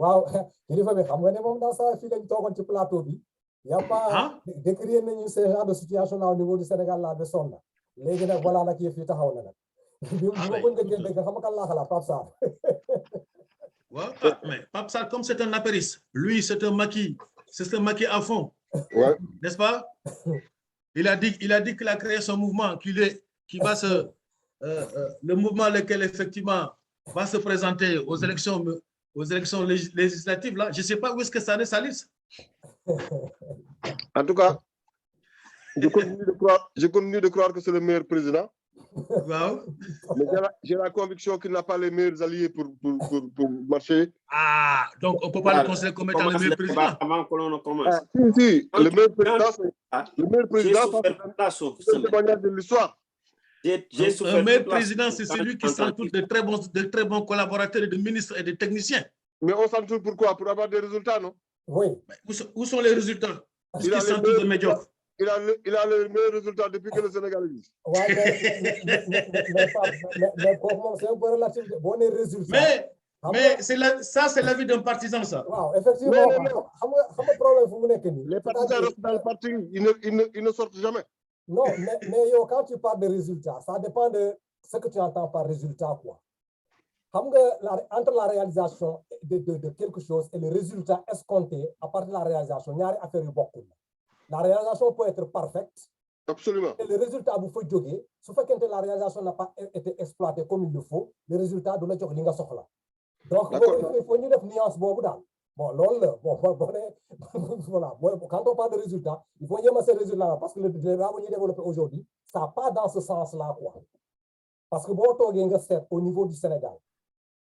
waaw kilifa bi xam nga ne moom dans sa fii lañ toogoon ci plateau bi y a pas décrire nañu ce genre de situation là au niveau du Sénégal là de sonn léegi nag voilà nag yëf yi taxaw na nag bi ma ko njëkkee dégg xam nga kan laa xalaat Pape Sarr ouais, mais Pape Sarr comme c'est un apériste lui c'est un maquis à fond Ouais. n'est-ce pas il a dit qu'il a créé son mouvement qui va se le mouvement lequel effectivement va se présenter aux élections législatives là. Je ne sais pas où est-ce que ça allait sa liste. En tout cas, je continue de croire que c'est le meilleur président. Wow. Mais j'ai la conviction qu'il n'a pas les meilleurs alliés pour marcher. Ah, donc on ne peut pas le considérer comme étant le meilleur président. Avant que l'on commence. Si, le meilleur président, c'est le témoignage de l'histoire. Un meilleur président, c'est celui qui s'entoure de très bons collaborateurs, de ministres et de techniciens. Mais on s'entoure pourquoi? Pour avoir des résultats, non? Oui. Où sont les résultats? Puisqu'ils s'entourent de médiocres. Il a le meilleur résultat depuis que le Sénégal existe. Ouais, mais pour moi, c'est un peu relatif. Bon, les résultats. Mais ça, c'est l'avis d'un partisan, ça. Wow, effectivement. Les partisans restent dans le parti, ils ne sortent jamais. Non, mais quand tu parles de résultats, ça dépend de ce que tu entends par résultat, quoi. Entre la réalisation de quelque chose et le résultat escompté à partir de la réalisation, il y a des affaires beaucoup. La réalisation peut être parfaite. Absolument. Et le résultat, vous faut joguer. Sauf que la réalisation n'a pas été exploitée comme il le faut, le résultat de l'autre linga soxla. Donc, il faut une nuance bon, lol, voilà. Quand on parle de résultat, il faut y avoir ces résultats-là parce que le débat qu'on développe aujourd'hui, ça n'a pas dans ce sens-là, quoi. Parce que bon, au niveau du Sénégal,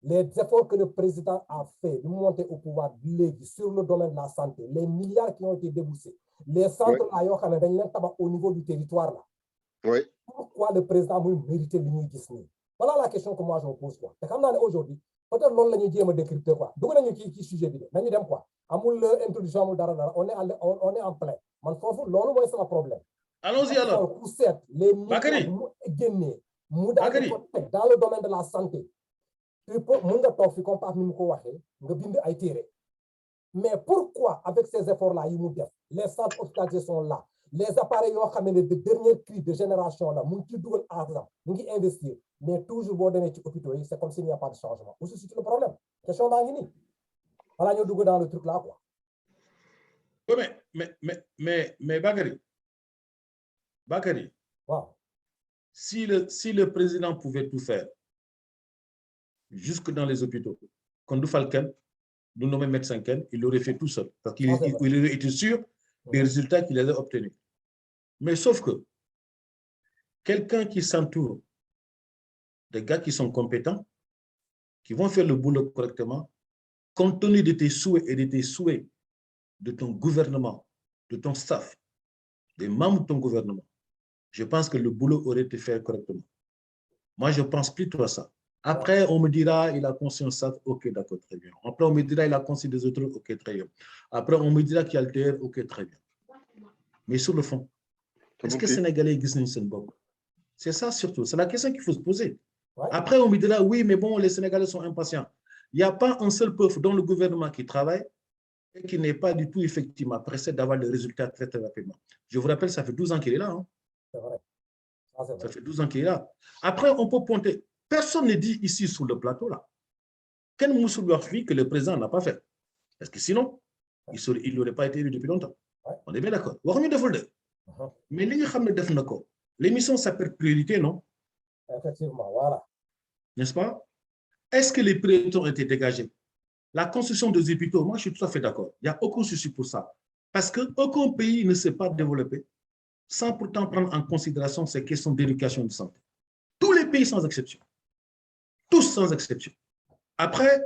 les efforts que le président a fait de monter au pouvoir sur le domaine de la santé, les milliards qui ont été déboursés, les centres au niveau du territoire là. Oui. Pourquoi le président mérite l'Union Disney? Voilà la question que moi je me pose, quoi. Et comme aujourd'hui, peut-être que nous avons décrypté quoi. Donc, nous avons sujet nous avons quoi. Introduction, on est en plein. C'est un problème. Allons-y alors. Les milliards dans le domaine de la santé. Mais pourquoi, avec ces efforts-là, les centres hospitaliers sont là, les appareils de dernier cri de génération, là, investir, mais toujours c'est comme s'il n'y a pas de changement. Où c'est le problème? Question d'Angini. Voilà, nous dans le truc là, quoi. Oui, mais Bakary, wow. Si le président pouvait tout faire, jusque dans les hôpitaux, quand nous Falken, nous nommons médecin Ken, il l'aurait fait tout seul, parce qu'il aurait été sûr des résultats qu'il allait obtenir. Mais sauf que quelqu'un qui s'entoure des gars qui sont compétents, qui vont faire le boulot correctement, compte tenu de tes souhaits et de tes souhaits de ton gouvernement, de ton staff, des membres de ton gouvernement, je pense que le boulot aurait été fait correctement. Moi, je pense plutôt à ça. Après, on me dira, il a conscience ça, ok, d'accord, très bien. Après, on me dira, il a conscience des autres, ok, très bien. Après, on me dira qu'il altère, ok, très bien. Mais sur le fond, est-ce que les Sénégalais existent une bombe? C'est ça surtout, c'est la question qu'il faut se poser. Ouais. Après, on me dira, oui, mais bon, les Sénégalais sont impatients. Il n'y a pas un seul peuple dans le gouvernement qui travaille et qui n'est pas du tout effectivement pressé d'avoir le résultat très, très rapidement. Je vous rappelle, ça fait 12 ans qu'il est là. Hein? C'est vrai. Ça fait 12 ans qu'il est là. Après, on peut pointer. Personne ne dit ici sur le plateau là quel Moussoul-Barfi que le président n'a pas fait. Parce que sinon, il n'aurait pas été élu depuis longtemps. Ouais. On est bien d'accord. Mais l'émission s'appelle Priorité, non? Effectivement, voilà. N'est-ce pas? Est-ce que les priorités ont été dégagées? La construction des hôpitaux, moi je suis tout à fait d'accord. Il n'y a aucun souci pour ça. Parce qu'aucun pays ne s'est pas développé sans pourtant prendre en considération ces questions d'éducation et de santé. Tous les pays sans exception. Tous sans exception. Après,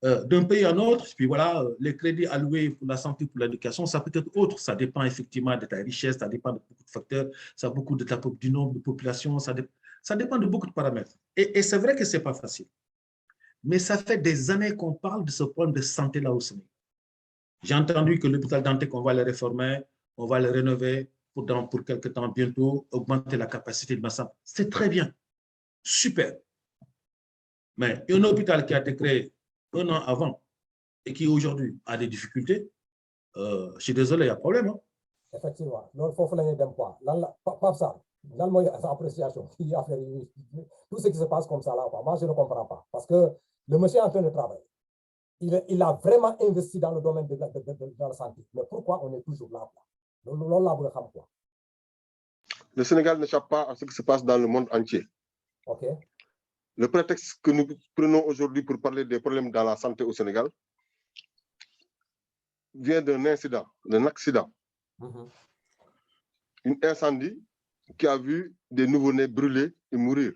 d'un pays à un autre, puis voilà, les crédits alloués pour la santé, pour l'éducation, ça peut être autre. Ça dépend effectivement de ta richesse, ça dépend de beaucoup de facteurs, ça dépend beaucoup du nombre de population, ça dépend de beaucoup de paramètres. Et c'est vrai que ce n'est pas facile. Mais ça fait des années qu'on parle de ce problème de santé là au Sénégal. J'ai entendu que l'hôpital Dantec, on va le réformer, on va le rénover pour quelque temps bientôt, augmenter la capacité de Massam. C'est très bien. Super. Mais un hôpital qui a été créé un an avant et qui aujourd'hui a des difficultés, je suis désolé, il y a problème. Hein? Effectivement. Donc, il faut faire des points. Pas ça. Dans le moyen d'appréciation, tout ce qui se passe comme ça là, moi je ne comprends pas. Parce que le monsieur est en train de travailler. Il a vraiment investi dans le domaine de la santé. Mais pourquoi on est toujours là? Le Sénégal n'échappe pas à ce qui se passe dans le monde entier. Ok. Le prétexte que nous prenons aujourd'hui pour parler des problèmes dans la santé au Sénégal vient d'un incident, d'un accident. Un incendie qui a vu des nouveau-nés brûler et mourir.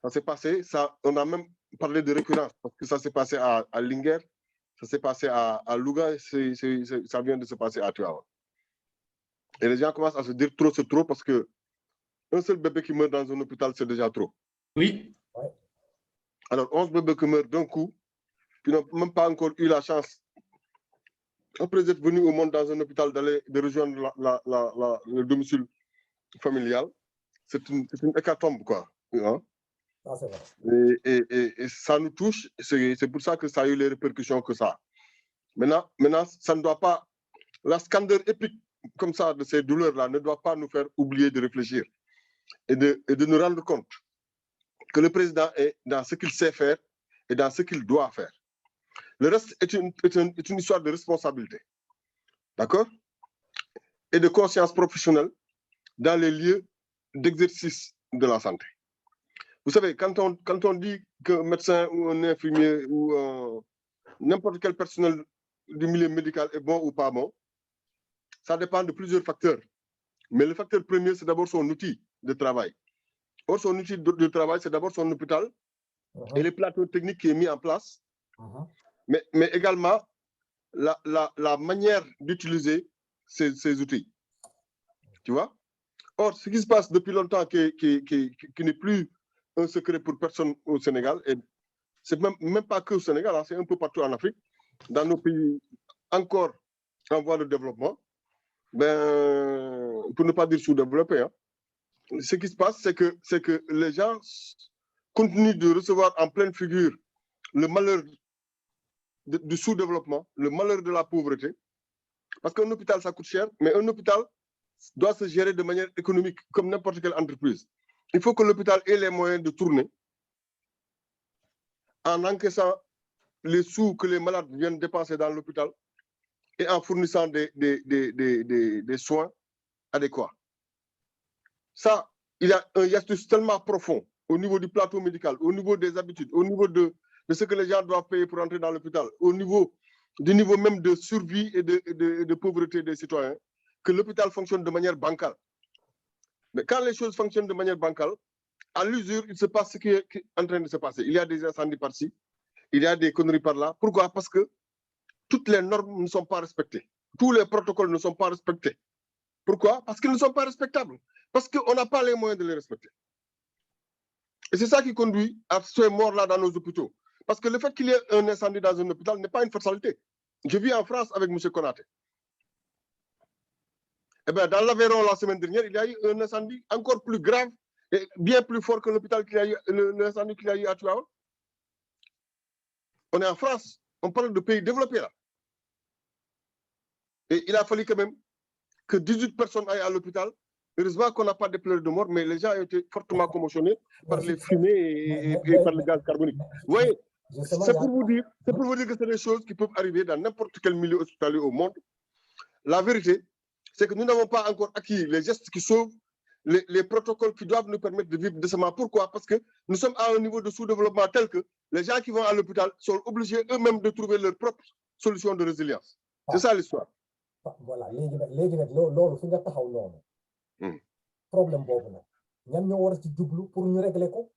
Ça s'est passé, on a même parlé de récurrence, parce que ça s'est passé à Linguère, ça s'est passé à Louga, ça vient de se passer à Tuawa. Et les gens commencent à se dire trop, c'est trop, parce que un seul bébé qui meurt dans un hôpital, c'est déjà trop. Oui. Alors, 11 bébés qui meurent d'un coup, qui n'ont même pas encore eu la chance, après être venus au monde dans un hôpital, de rejoindre le domicile familial, c'est une hécatombe, quoi. Hein? Ah, c'est vrai. Et ça nous touche, c'est pour ça que ça a eu les répercussions que ça a. Maintenant, ça ne doit pas, la scandale épique comme ça de ces douleurs-là ne doit pas nous faire oublier de réfléchir et de nous rendre compte que le président est dans ce qu'il sait faire et dans ce qu'il doit faire. Le reste est une histoire de responsabilité, d'accord? Et de conscience professionnelle dans les lieux d'exercice de la santé. Vous savez, quand on dit qu'un médecin ou un infirmier ou n'importe quel personnel du milieu médical est bon ou pas bon, ça dépend de plusieurs facteurs. Mais le facteur premier, c'est d'abord son outil de travail. Or, son outil de travail, c'est d'abord son hôpital et les plateaux techniques qui est mis en place, mais également la manière d'utiliser ces outils. Tu vois? Or, ce qui se passe depuis longtemps, qui n'est plus un secret pour personne au Sénégal, et c'est même pas que au Sénégal, hein, c'est un peu partout en Afrique, dans nos pays encore en voie de développement, pour ne pas dire sous-développés, hein, ce qui se passe, c'est que les gens continuent de recevoir en pleine figure le malheur du sous-développement, le malheur de la pauvreté, parce qu'un hôpital, ça coûte cher, mais un hôpital doit se gérer de manière économique, comme n'importe quelle entreprise. Il faut que l'hôpital ait les moyens de tourner en encaissant les sous que les malades viennent dépenser dans l'hôpital et en fournissant des soins adéquats. Ça, il y a un hiatus tellement profond au niveau du plateau médical, au niveau des habitudes, au niveau de ce que les gens doivent payer pour entrer dans l'hôpital, au niveau du niveau même de survie et de pauvreté des citoyens, que l'hôpital fonctionne de manière bancale. Mais quand les choses fonctionnent de manière bancale, à l'usure, il se passe ce qui est en train de se passer. Il y a des incendies par-ci, il y a des conneries par-là. Pourquoi? Parce que toutes les normes ne sont pas respectées. Tous les protocoles ne sont pas respectés. Pourquoi? Parce qu'ils ne sont pas respectables. Parce qu'on n'a pas les moyens de les respecter. Et c'est ça qui conduit à ces morts-là dans nos hôpitaux. Parce que le fait qu'il y ait un incendie dans un hôpital n'est pas une fatalité. Je vis en France avec M. Konaté. Eh bien, dans l'Aveyron, la semaine dernière, il y a eu un incendie encore plus grave et bien plus fort que l'hôpital qu'il y a eu, l'incendie qu'il y a eu à Tuaon. On est en France, on parle de pays développés là. Et il a fallu quand même que 18 personnes aillent à l'hôpital. Heureusement qu'on n'a pas déploré de mort, mais les gens ont été fortement commotionnés par les fumées et par le gaz carbonique. Vous voyez, c'est pour vous dire que c'est des choses qui peuvent arriver dans n'importe quel milieu hospitalier au monde. La vérité, c'est que nous n'avons pas encore acquis les gestes qui sauvent, les protocoles qui doivent nous permettre de vivre décemment. Pourquoi? Parce que nous sommes à un niveau de sous-développement tel que les gens qui vont à l'hôpital sont obligés eux-mêmes de trouver leur propre solution de résilience. C'est ça l'histoire. Voilà, loolu fi nga taxaw noonu. Problème boobu nag ñan ñoo war a ci jublu pour ñu régler ko.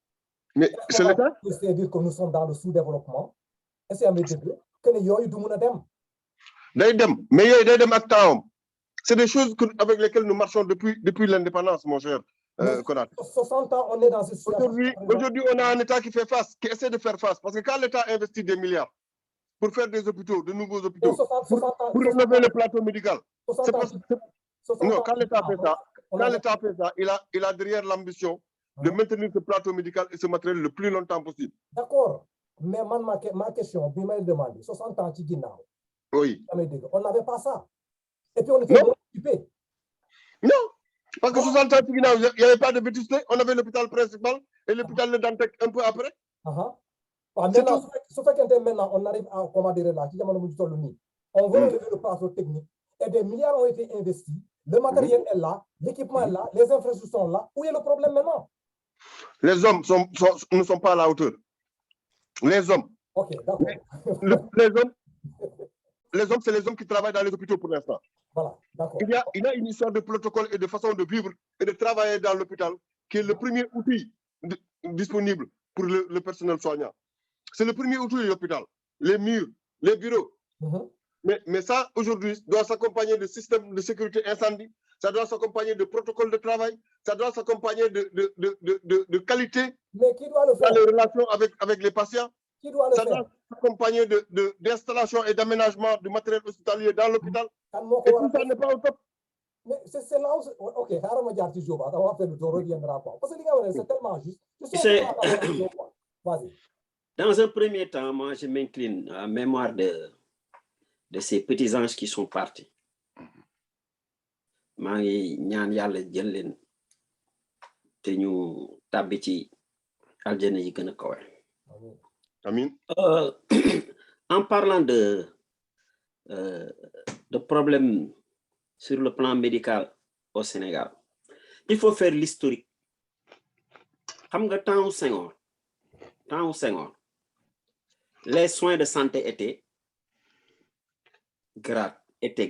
Mais c'est l'État. C'est-à-dire que nous sommes dans le sous-développement. Est-ce que dégg que ne yooyu du mun a dem. Day dem mais yooyu day dem ak temps. C'est des choses avec lesquelles nous marchons depuis l'indépendance, mon cher Konaté. 60 ans, on est dans cette situation. Aujourd'hui, on a un État qui fait face, qui essaie de faire face. Parce que quand l'État investit des milliards pour faire des hôpitaux, de nouveaux hôpitaux, pour rénover le plateau médical, c'est parce que... Non, quand l'État fait ça, il a derrière l'ambition de maintenir ce plateau médical et ce matériel le plus longtemps possible. D'accord. Mais ma question, bi may demandé, 60 ans ci ginnaaw. Oui. On n'avait pas ça. Et puis on était moins occupés. Non, parce que 60 ans ci ginnaaw, il n'y avait pas de vétusté. On avait l'hôpital principal et l'hôpital de Dantec un peu après. Maintenant, ce fait maintenant, on arrive à, comment dire là, on veut relever le plateau technique et des milliards ont été investis. Le matériel est là, l'équipement est là, les infrastructures sont là. Où est le problème maintenant? Les hommes ne sont pas à la hauteur. Les hommes. Ok, d'accord. Les hommes, c'est les hommes qui travaillent dans les hôpitaux pour l'instant. Voilà, d'accord. Il y a une histoire de protocole et de façon de vivre et de travailler dans l'hôpital qui est le premier outil disponible pour le personnel soignant. C'est le premier outil de l'hôpital. Les murs, les bureaux. Mais ça, aujourd'hui, doit s'accompagner de systèmes de sécurité incendie, ça doit s'accompagner de protocoles de travail, ça doit s'accompagner de qualité mais qui doit le faire? dans les relations avec les patients. Qui doit le ça faire? doit s'accompagner d'installation et d'aménagement du matériel hospitalier dans l'hôpital. Et tout ça n'est pas au top. Mais c'est là où... Ok, on va faire le tour, reviendra quoi. Parce que les gars, c'est tellement juste. Vas-y. Dans un premier temps, moi, je m'incline à la mémoire de ces petits anges qui sont partis. maa ngi ñaan yàlla jël leen te ñu tàbbi ci aljana yi gën a kawe. Amin. En parlant de problèmes sur le plan médical au Sénégal, il faut faire l'historique. Xam nga temps wu Senghor les soins de santé étaient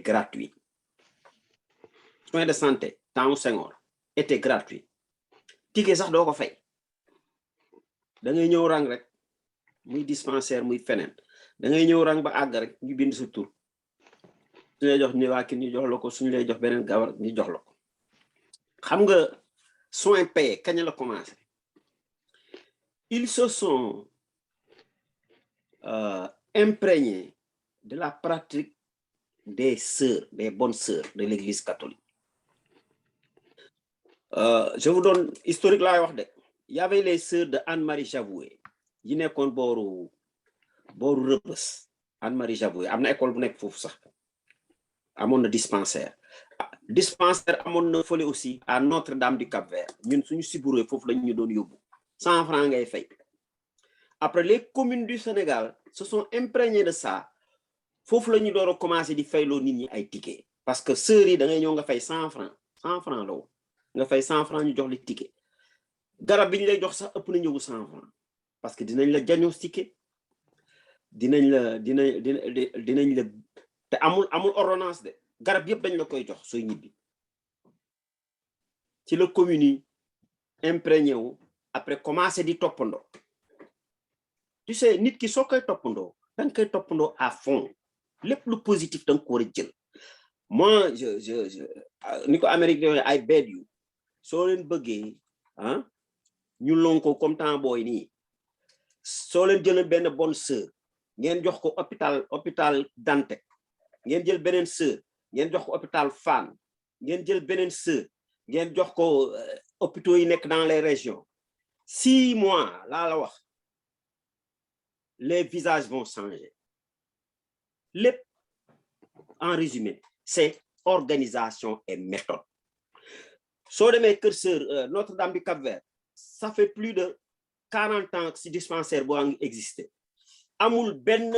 gratuits. Soins de santé temps wu Senghor étaient gratuits. Ticket sax doo ko fay. Da ngay ñëw rang rek muy dispensaire muy feneen da ngay ñëw rang ba àgg rek ñu bind sa tur su lay jox Nivaquine ñu jox la ko suñu lay jox beneen gawar ñu jox la ko. Xam nga soins payés kañ la commencé. Ils se sont imprégnés de la pratique des sœurs, des bonnes sœurs de l'Église catholique. Je vous donne historique là wax de. Il y avait les sœurs de Anne-Marie Javoué yi nekkoon booru Rebeuss. Anne-Marie Javoué am na école bu nekk foofu sax amoon na dispensaire amoon na fële aussi à Notre-Dame du Cap-Vert ñun suñu siburee foofu lañ ñu doon yóbbu 100 francs ngay fay. Après les communes du Sénégal se sont imprégnées de ça foofu la ñu door a commencé di fayloo nit ñi ay ticket parce que sœurs yi da ngay ñëw nga fay 100 francs la woon nga fay 100 francs ñu jox la ticket. Garab bi ñu lay jox sax ëpp na ñëwu 100 francs parce que dinañ la diagnostiquer dinañ la te amul ordonnance de garab yëpp dañ la koy jox sooy ñibbi ci la commune yi imprégné wu après commencé di toppandoo. Tu sais nit ki soo koy toppandoo danga koy toppandoo à fond lépp lu positif danga ko war a jël. Moi ni ko Amérique de I beg you soo leen bëggee ñu lonko comme temps booy nii soo leen jëlee benn bonne sœur ngeen jox ko hôpital Dantec ngeen jël beneen sœur ngeen jox ko hôpital Fann ngeen jël beneen sœur ngeen jox ko hôpitaux yi nekk dans les régions 6 mois laa la wax les visages vont changer lépp en résumé c'est organisation et méthode. Soo demee Kër Sœur Notre-Dame du Cap-Vert ça fait plus de 40 ans que ce dispensaire boo ngi existé amul benn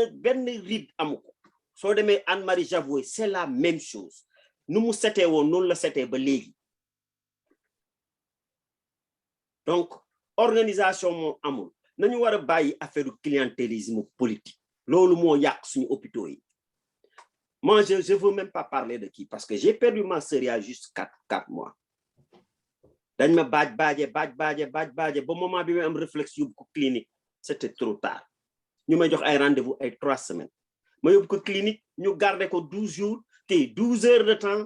ride amu ko. Soo demee Anne-Marie Javoué c'est la même chose nu mu setee woon noonu la setee ba léegi. Donc organisation moo amul nañu war a bàyyi affaire clientélisme politique loolu moo yàq suñu hôpitaux yi. Moi je veux même pas parler de qui parce que j'ai perdu ma sœur il y a juste 4 mois. dañ ma baaje ba moment bi may am réflexe yóbbu ko clinique c'était trop tard ñu may jox ay rendez-vous ay 3 semaines ma yóbbu ko clinique ñu garder ko 12 jours te 12 heures de temps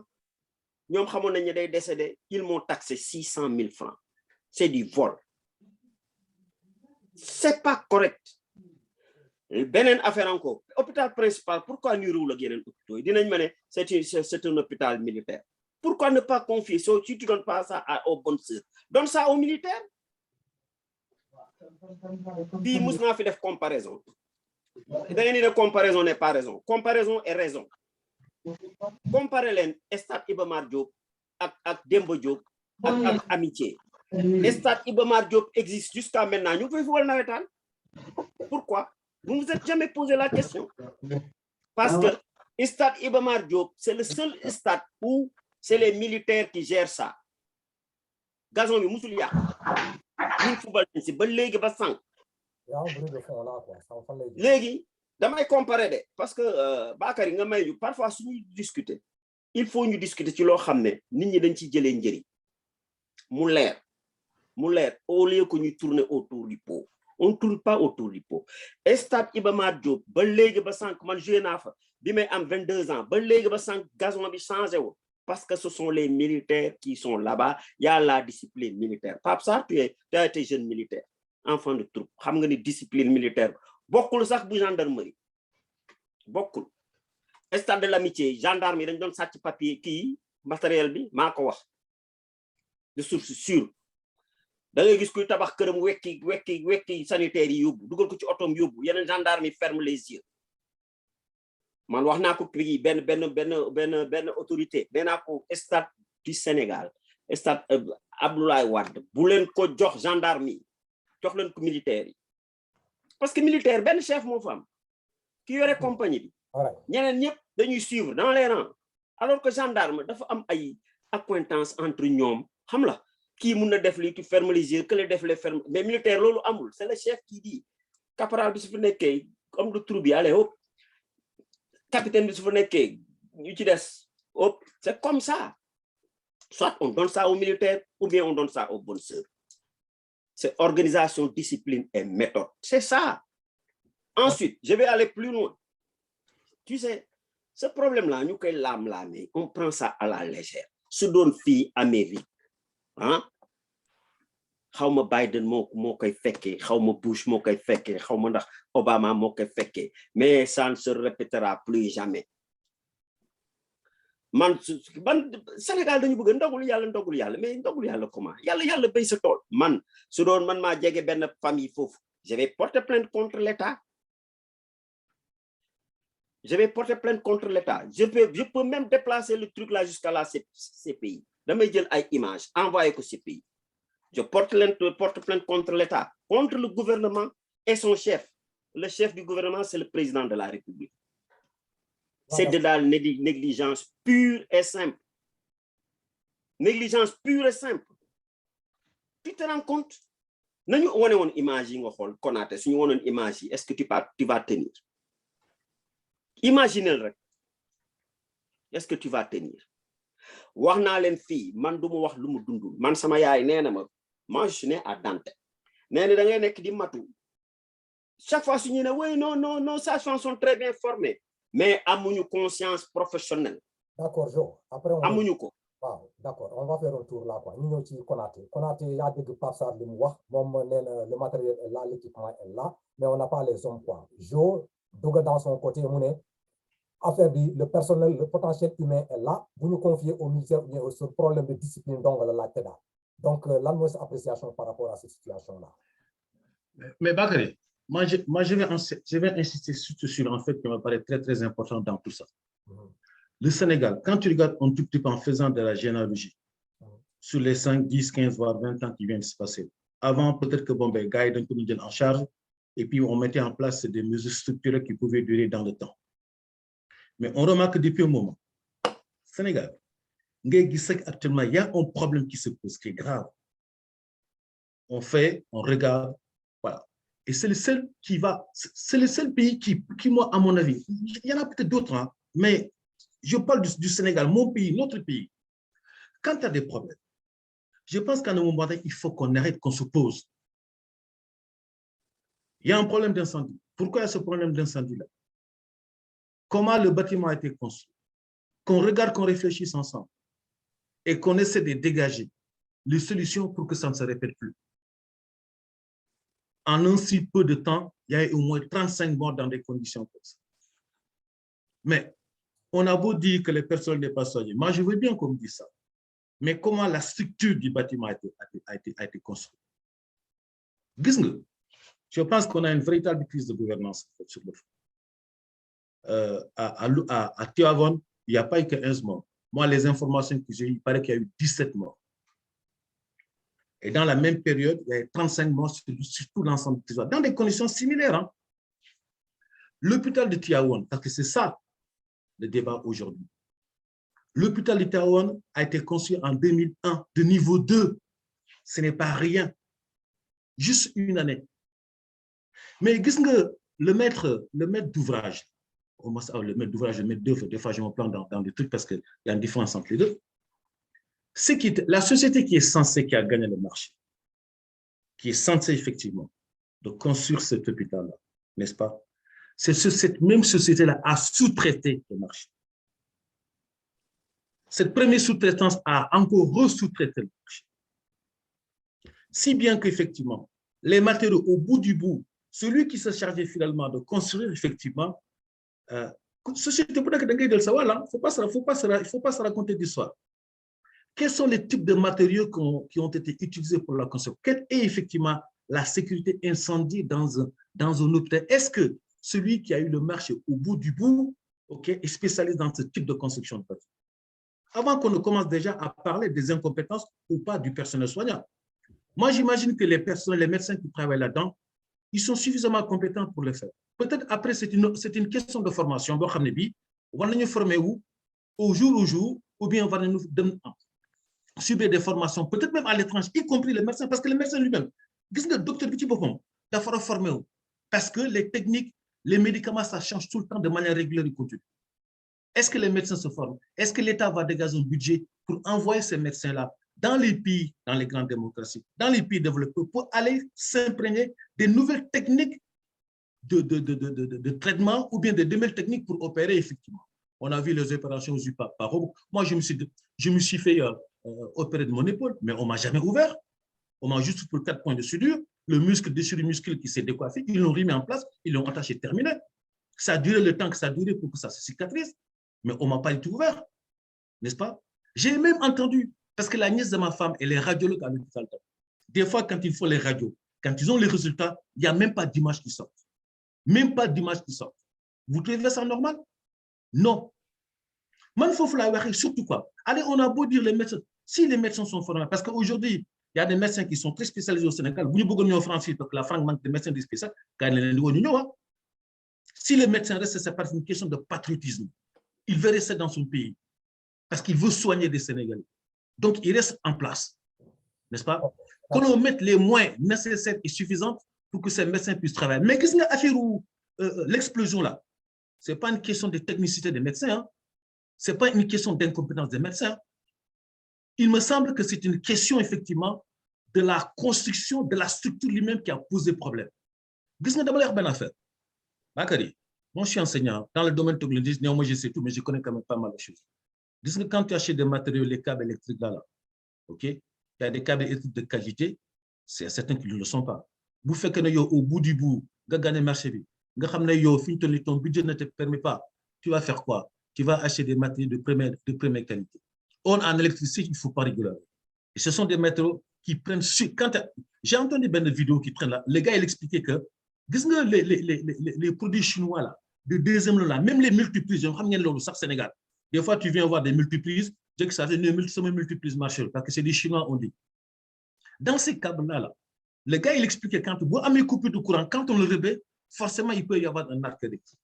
ñoom xamoon nañ ne day décédé ils m'ont taxé 600 000 francs c'est du vol c'est pas correct. Beneen affaire encore hôpital principal pourquoi ñu réwul ak yeneen hôpitaux yi dinañ ma ne c'est un hôpital militaire. Pourquoi ne pas confier si tu ne donnes pas ça aux bonnes sœurs? Donne ça aux militaires. Puis mus naa fi def comparaison. Da ngeen di ne comparaison n'est pas raison. Comparaison est raison. Comparer leen stade Iba Mar Diop ak Demba Diop ak Amitié. Stade Iba Mar Diop existe jusqu'à maintenant. Ñu koy football nawetaan. Pourquoi? Vous ne vous êtes jamais posé la question. Parce que stade Iba Mar Diop, c'est le seul stade où c'est les militaires qui gèrent ça. Gazon bi musul yàq. Ñu football ci ba léegi ba sànq. Léegi damay comparer de parce que Bakary nga may ñu parfois suñuy discuter il faut ñu discuter ci loo xam ne nit ñi dañ ci jëlee njëriñ mu leer au lieu que ñu tourner autour du pot. On ne tourne pas autour du pot. Stade Iba Mar Diop ba léegi ba sànq man joué naa fa bi may am 22 ans ba léegi ba sànq gazon bi changé wu parce que ce sont les militaires qui sont là-bas. Il y a la discipline militaire. Pape Sarr, tu as été jeune militaire, enfant de troupe. Xam nga ni discipline militaire bokkul sax bu gendarmerie bokkul. Stade de l'Amitié gendarme yi dañ doon sàcc papier kii matériel bi maa ko wax de source sûre. Da ngay gis kuy tabax këram wekki sanitaire yi yóbbu dugal ko ci otom yóbbu yeneen gendarme yi ferme les yeux. Man wax naa ko kii benn autorité nee naa ko stade du Sénégal stade Abdoulaye Wade bu leen ko jox gendarme yi jox leen ko militaire yi parce que militaire benn chef moo fa am ki yore compagnie bi ñeneen ñëpp dañuy suivre dans les rangs alors que gendarme dafa am ay accointance entre ñoom xam la kii mun na def li tu ferme les yeux que le def les ferme mais militaire loolu amul c'est le chef qui dit caporal bi su fi nekkee comme de troupe bi allez hop capitaine bi su fa nekkee ñu ci des hop c'est comme ça soit on donne ça aux militaires ou bien on donne ça aux bonnes sœurs. C'est organisation, discipline et méthode. C'est ça. Ensuite, je vais aller plus loin. Tu sais, ce problème-là, nous on prend ça à la légère. Se donne fille Amérique. Hein? Xawma Biden moo koy fekkee xawma Bush moo koy fekkee xawma ndax Obama moo koy fekkee mais ça ne se répétera plus jamais. Man Sénégal dañu bëgg ndogul yàlla mais ndogul yàlla comment yàlla béy sa tool man su doon man maa jege benn famille foofu je vais porter plainte contre l'État. Je peux même déplacer le truc là jusqu'à la CPI damay jël ay images envoyer ko CPI. Je porte plainte contre l'État, contre le gouvernement et son chef. Le chef du gouvernement, c'est le président de la République. C'est de la négligence pure et simple. Négligence pure et simple. Tu te rends compte? Nous avons une image, est-ce que tu vas tenir? Imaginez-le. Est-ce que tu vas tenir? Wax naa leen fii man du ma wax lu mu dundul man sama yaay nee na ma moi je suis né à Dantec nee na da ngay nekk di matu chaque fois su ñu ne oui non sages-femmes sont très bien formés mais amuñu conscience professionnelle. D'accord Jo après amuñu ko. waaw d'accord on va faire un tour là quoi ñu ñëw ci Konaté yaa dégg Pape Sarr li mu wax moom nee na le matériel est là l'équipement est là mais on n'a pas les hommes quoi. Jo dugg dans son côté mu ne affaire le personnel, le potentiel humain est là. Vous nous confiez au ministère ou sur problème de discipline donc la TEDA. Donc, là, nous avons appréciation par rapport à cette situation-là. Mais Bakary, moi, je vais insister surtout sur un fait qui me paraît très, très important dans tout ça. Le Sénégal, quand tu regardes un tout petit peu en faisant de la généalogie, sur les 5, 10, 15, voire 20 ans qui viennent de se passer, avant, peut-être que Bombay Gaïd nous en charge, et puis on mettait en place des mesures structurelles qui pouvaient durer dans le temps. Mais on remarque depuis un moment, Sénégal, actuellement, il y a un problème qui se pose, qui est grave. On regarde, voilà. Et c'est le seul c'est le seul pays qui, moi, à mon avis, il y en a peut-être d'autres, hein, mais je parle du Sénégal, mon pays, notre pays. Quand tu as des problèmes, je pense qu'à un moment donné, il faut qu'on arrête, qu'on se pose. Il y a un problème d'incendie. Pourquoi il y a ce problème d'incendie-là? Comment le bâtiment a été construit, qu'on regarde, qu'on réfléchisse ensemble et qu'on essaie de dégager les solutions pour que ça ne se répète plus. En un si peu de temps, il y a eu au moins 35 morts dans des conditions comme ça. Mais on a beau dire que les personnes n'est pas soignées. Moi, je veux bien qu'on me dise ça. Mais comment la structure du bâtiment a été construite? Je pense qu'on a une véritable crise de gouvernance sur le fond. À Tivaouane, il n'y a pas eu que 11 morts. Moi, les informations que j'ai eues, il paraît qu'il y a eu 17 morts. Et dans la même période, il y a eu 35 morts sur tout l'ensemble du territoire, dans des conditions similaires. Hein. L'hôpital de Tivaouane, parce que c'est ça le débat aujourd'hui. L'hôpital de Tivaouane a été construit en 2001 de niveau 2. Ce n'est pas rien. Juste une année. Mais le maître d'ouvrage, le maître d'ouvrage, le maître d'œuvre, des fois je me plante dans des trucs parce qu'il y a une différence entre les deux. C'est la société qui est censée, qui a gagné le marché, qui est censée effectivement de construire cet hôpital-là, n'est-ce pas? Cette même société-là a sous-traité le marché. Cette première sous-traitance a encore re-sous-traité le marché. Si bien qu'effectivement, les matériaux, au bout du bout, celui qui se chargeait finalement de construire effectivement, société pour que il ne faut pas se raconter d'histoire. Quels sont les types de matériaux qui ont été utilisés pour la construction? Quelle est effectivement la sécurité incendie dans un hôpital? Est-ce que celui qui a eu le marché au bout du bout, est spécialisé dans ce type de construction de bâtiment? Avant qu'on ne commence déjà à parler des incompétences ou pas du personnel soignant. Moi, j'imagine que les médecins qui travaillent là-dedans, ils sont suffisamment compétents pour le faire. Peut-être après, c'est une question de formation. On va nous former où? Au jour, ou bien on va nous subir des formations, peut-être même à l'étranger, y compris les médecins, parce que les médecins lui-même, le docteur Petit Bopom, il faut former où? Parce que les techniques, les médicaments, ça change tout le temps de manière régulière et continue. Est-ce que les médecins se forment? Est-ce que l'État va dégager un budget pour envoyer ces médecins-là dans les pays, dans les grandes démocraties, dans les pays développés, pour aller s'imprégner des nouvelles techniques de traitement ou bien des nouvelles techniques pour opérer effectivement? On a vu les opérations par robot. Moi, je me suis fait opérer de mon épaule, mais on ne m'a jamais ouvert. On m'a juste pour 4 points de soudure, le muscle dessus le muscle qui s'est décoiffé, ils l'ont remis en place, ils l'ont attaché, terminé. Ça a duré le temps que ça a duré pour que ça se cicatrise, mais on ne m'a pas été ouvert, n'est-ce pas? J'ai même entendu, parce que la nièce de ma femme, elle est radiologue à l'hôpital. Des fois, quand il faut les radios, quand ils ont les résultats, il n'y a même pas d'image qui sort. Même pas d'image qui sort. Vous trouvez ça normal? Non. Mais il faut surtout quoi? Allez, on a beau dire les médecins. Si les médecins sont formés, parce qu'aujourd'hui, il y a des médecins qui sont très spécialisés au Sénégal. Vous ne en France, parce que la France manque de médecins spécialisés. Si les médecins restent, c'est pas une question de patriotisme. Il veut rester dans son pays parce qu'il veut soigner des Sénégalais. Donc, il reste en place, n'est-ce pas? Que l'on mette les moyens nécessaires et suffisants pour que ces médecins puissent travailler. Mais qu'est-ce que l'explosion là? Ce n'est pas une question de technicité des médecins. Hein? Ce n'est pas une question d'incompétence des médecins. Il me semble que c'est une question, effectivement, de la construction, de la structure lui-même qui a posé problème. Qu'est-ce que d'abord une affaire? Bakary, moi je suis enseignant dans le domaine technologique, néanmoins je sais tout, mais je connais quand même pas mal de choses. Dis que quand tu achètes des matériaux, les câbles électriques là, ok, il y a des câbles électriques de qualité, c'est certains qui ne le sont pas. Vous faites que au bout du bout, vous gagnez le marché, ton budget ne te permet pas, tu vas faire quoi? Tu vas acheter des matériaux de première qualité. En électricité, il ne faut pas rigoler. Et ce sont des matériaux qui prennent sur. J'ai entendu des vidéos qui prennent là, le gars il expliquait que les produits chinois là, de deuxième là, même les multiprises, Sénégal. Des fois, tu viens voir des multiprises, je dis que ça fait une multiprise marché, parce que c'est des Chinois, on dit. Dans ces câbles-là, le gars, il explique que quand vous avez une coupure de courant, quand on le rebat, forcément, il peut y avoir un arc électrique.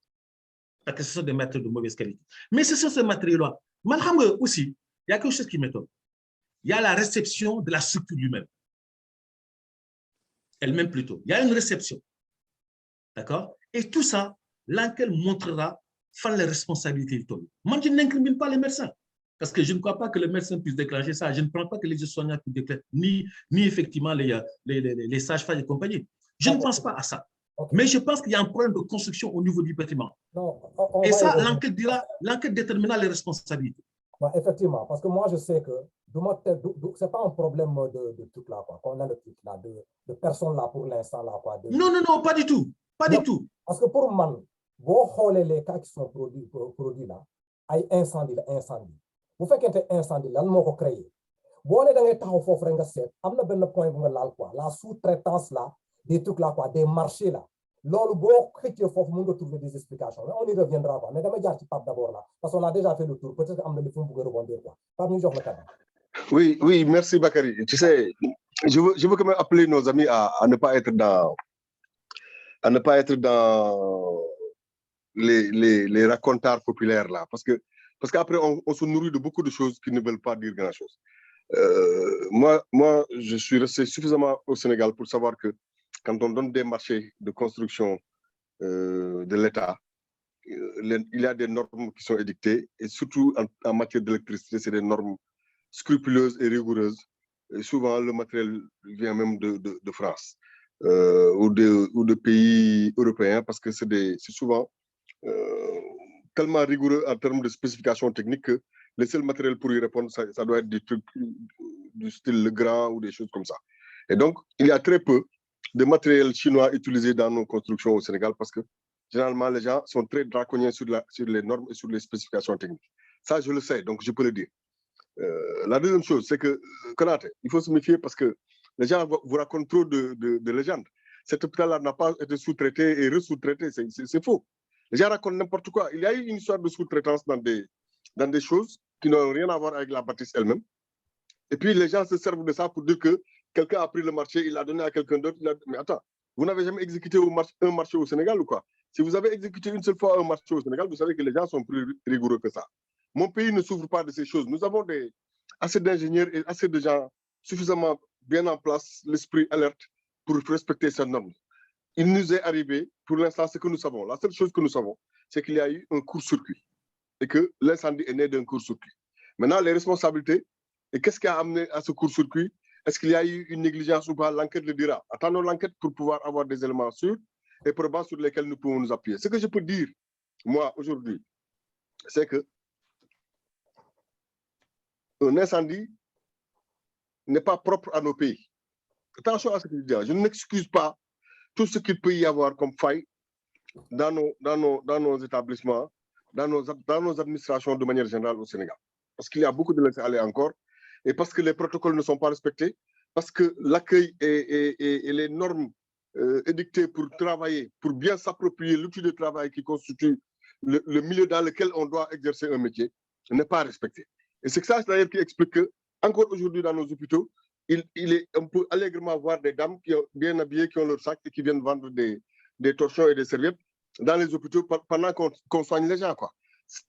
Parce que ce sont des matériaux de mauvaise qualité. Mais ce sont ces matériaux-là. Malheureusement aussi, il y a quelque chose qui m'étonne. Il y a la réception de la structure lui-même. Elle-même plutôt. Il y a une réception. D'accord? Et tout ça, laquelle montrera les responsabilités. Moi, je n'incrimine pas les médecins. Parce que je ne crois pas que le médecin puisse déclencher ça. Je ne pense pas que les soignants puissent déclencher, ni effectivement les sages-femmes et compagnie. Je ne pense pas à ça. Okay. Mais je pense qu'il y a un problème de construction au niveau du bâtiment. Et ça, l'enquête déterminera les responsabilités. Bah, effectivement, parce que moi, je sais que ce n'est pas un problème de truc là, quoi. Qu'on a le truc là, de personnes là pour l'instant là, quoi. Non, pas du tout. Pas du tout. Parce que pour moi, les cas qui sont produits là, ay incendie. Vous faites qu'un incendie là, nous avons créé. Bon, on est dans les temps où il faut faire un point où on quoi. La sous-traitance là, des trucs là, quoi, des marchés là. Lors bon, il faut trouver des explications. On y reviendra pas. Mais d'abord, Pape d'abord là, parce qu'on a déjà fait le tour. Peut-être qu'on a des fonds pour rebondir. Pape, nous le cadre. Oui, oui, merci Bakary. Tu sais, je veux quand même appeler nos amis à ne pas être dans les racontards populaires là, parce qu'après on se nourrit de beaucoup de choses qui ne veulent pas dire grand chose. Moi, je suis resté suffisamment au Sénégal pour savoir que quand on donne des marchés de construction de l'État, il y a des normes qui sont édictées, et surtout en matière d'électricité, c'est des normes scrupuleuses et rigoureuses. Et souvent, le matériel vient même de France ou de pays européens, parce que c'est souvent tellement rigoureux en termes de spécifications techniques que le seul matériel pour y répondre, ça doit être des trucs du style Legrand ou des choses comme ça. Et donc, il y a très peu de matériel chinois utilisé dans nos constructions au Sénégal, parce que généralement, les gens sont très draconiens sur les normes et sur les spécifications techniques. Ça, je le sais, donc je peux le dire. La deuxième chose, c'est que, Konaté, il faut se méfier parce que les gens vous racontent trop de légendes. Cet hôpital-là n'a pas été sous-traité et re-sous-traité, c'est faux. Les gens racontent n'importe quoi. Il y a eu une histoire de sous-traitance dans des choses qui n'ont rien à voir avec la bâtisse elle-même. Et puis, les gens se servent de ça pour dire que quelqu'un a pris le marché, il l'a donné à quelqu'un d'autre. Mais attends, vous n'avez jamais exécuté un marché au Sénégal ou quoi? Si vous avez exécuté une seule fois un marché au Sénégal, vous savez que les gens sont plus rigoureux que ça. Mon pays ne souffre pas de ces choses. Nous avons assez d'ingénieurs et assez de gens suffisamment bien en place, l'esprit alerte pour respecter ces normes. Il nous est arrivé, pour l'instant, ce que nous savons. La seule chose que nous savons, c'est qu'il y a eu un court-circuit et que l'incendie est né d'un court-circuit. Maintenant, les responsabilités, et qu'est-ce qui a amené à ce court-circuit? Est-ce qu'il y a eu une négligence ou pas? L'enquête le dira. Attendons l'enquête pour pouvoir avoir des éléments sûrs et probants sur lesquels nous pouvons nous appuyer. Ce que je peux dire, moi, aujourd'hui, c'est que un incendie n'est pas propre à nos pays. Attention à ce que je dis. Je n'excuse pas tout ce qu'il peut y avoir comme faille dans nos établissements, dans nos administrations de manière générale au Sénégal. Parce qu'il y a beaucoup de laisser-aller encore, et parce que les protocoles ne sont pas respectés, parce que l'accueil et les normes édictées pour travailler, pour bien s'approprier l'outil de travail qui constitue le milieu dans lequel on doit exercer un métier, n'est pas respecté. Et c'est ça d'ailleurs qui explique que, encore aujourd'hui dans nos hôpitaux, on peut allègrement voir des dames qui sont bien habillées, qui ont leur sac et qui viennent vendre des torchons et des serviettes dans les hôpitaux pendant qu'on soigne les gens, quoi.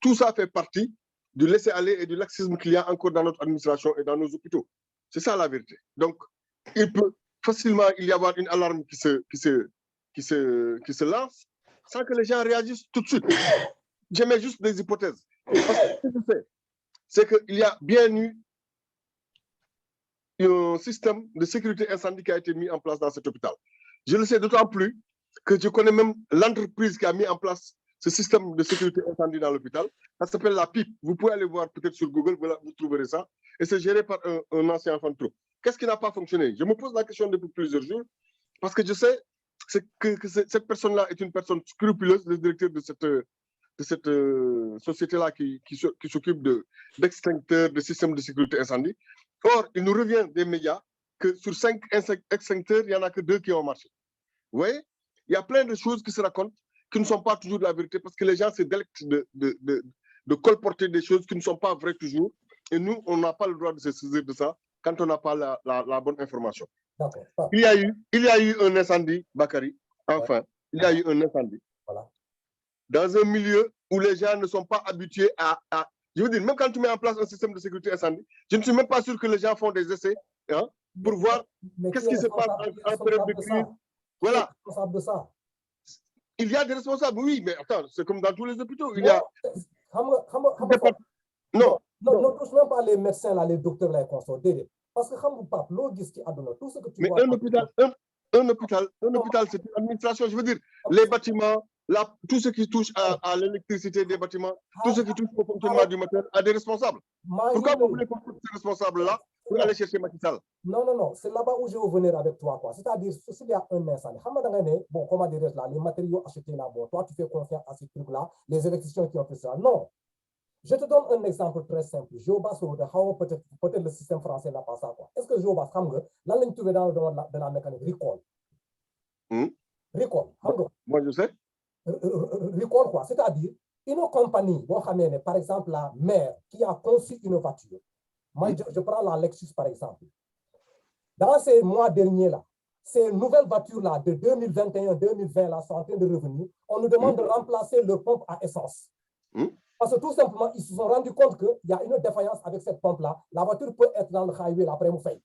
Tout ça fait partie du laisser-aller et du laxisme qu'il y a encore dans notre administration et dans nos hôpitaux. C'est ça la vérité. Donc, il peut facilement y avoir une alarme qui se lance sans que les gens réagissent tout de suite. Je mets juste des hypothèses. Parce que ce que je sais, c'est qu'il y a bien eu un système de sécurité incendie qui a été mis en place dans cet hôpital. Je le sais d'autant plus que je connais même l'entreprise qui a mis en place ce système de sécurité incendie dans l'hôpital. Ça s'appelle la PIP. Vous pouvez aller voir peut-être sur Google, vous trouverez ça. Et c'est géré par un ancien infantry. Qu'est-ce qui n'a pas fonctionné? Je me pose la question depuis plusieurs jours parce que je sais que cette personne-là est une personne scrupuleuse, le directeur de cette société-là qui s'occupe d'extincteurs, de systèmes de sécurité incendie. Or, il nous revient des médias que sur 5 extincteurs, il n'y en a que 2 qui ont marché. Vous voyez? Il y a plein de choses qui se racontent qui ne sont pas toujours la vérité parce que les gens se délectent de colporter des choses qui ne sont pas vraies toujours. Et nous, on n'a pas le droit de se saisir de ça quand on n'a pas la bonne information. Il y a eu un incendie, Bakary, enfin, il y a eu un incendie. Voilà. Dans un milieu où les gens ne sont pas habitués à... Je veux dire, même quand tu mets en place un système de sécurité incendie, je ne suis même pas sûr que les gens font des essais hein, pour voir qu'est-ce qui se passe en période de crise. Voilà. Responsable de ça. Il y a des responsables, oui, mais attends, c'est comme dans tous les hôpitaux. Il y a... Non, ne touche même pas les médecins, là, les docteurs, les consorts. Parce que tout ce que tu vois... Mais un hôpital, c'est une administration. Je veux dire, les bâtiments, tout ce qui touche à l'électricité des bâtiments, tout ce qui touche au fonctionnement du matériel, a des responsables. Pourquoi vous voulez qu'on trouve ces responsables-là pour aller chercher Macky Sall? Non, c'est là-bas où je veux venir avec toi. C'est-à-dire, s'il y a un incendie, bon, comment dire là, les matériaux achetés là, bon, toi, tu fais confiance à ces trucs-là, les électriciens qui ont fait ça. Non. Je te donne un exemple très simple. Géobas, peut-être le système français n'a pas ça. Est-ce que Géobas, là, on trouve dans le domaine de la mécanique, recall. Recall. Moi, je sais. Recall quoi? C'est-à-dire, une compagnie, par exemple, la mère qui a conçu une voiture. Moi, je prends la Lexus, par exemple. Dans ces mois derniers-là, ces nouvelles voitures-là de 2021-2020 là sont en train de revenir. On nous demande de remplacer leur pompe à essence. Parce que tout simplement, ils se sont rendus compte qu'il y a une défaillance avec cette pompe-là. La voiture peut être dans le highway après vous fait.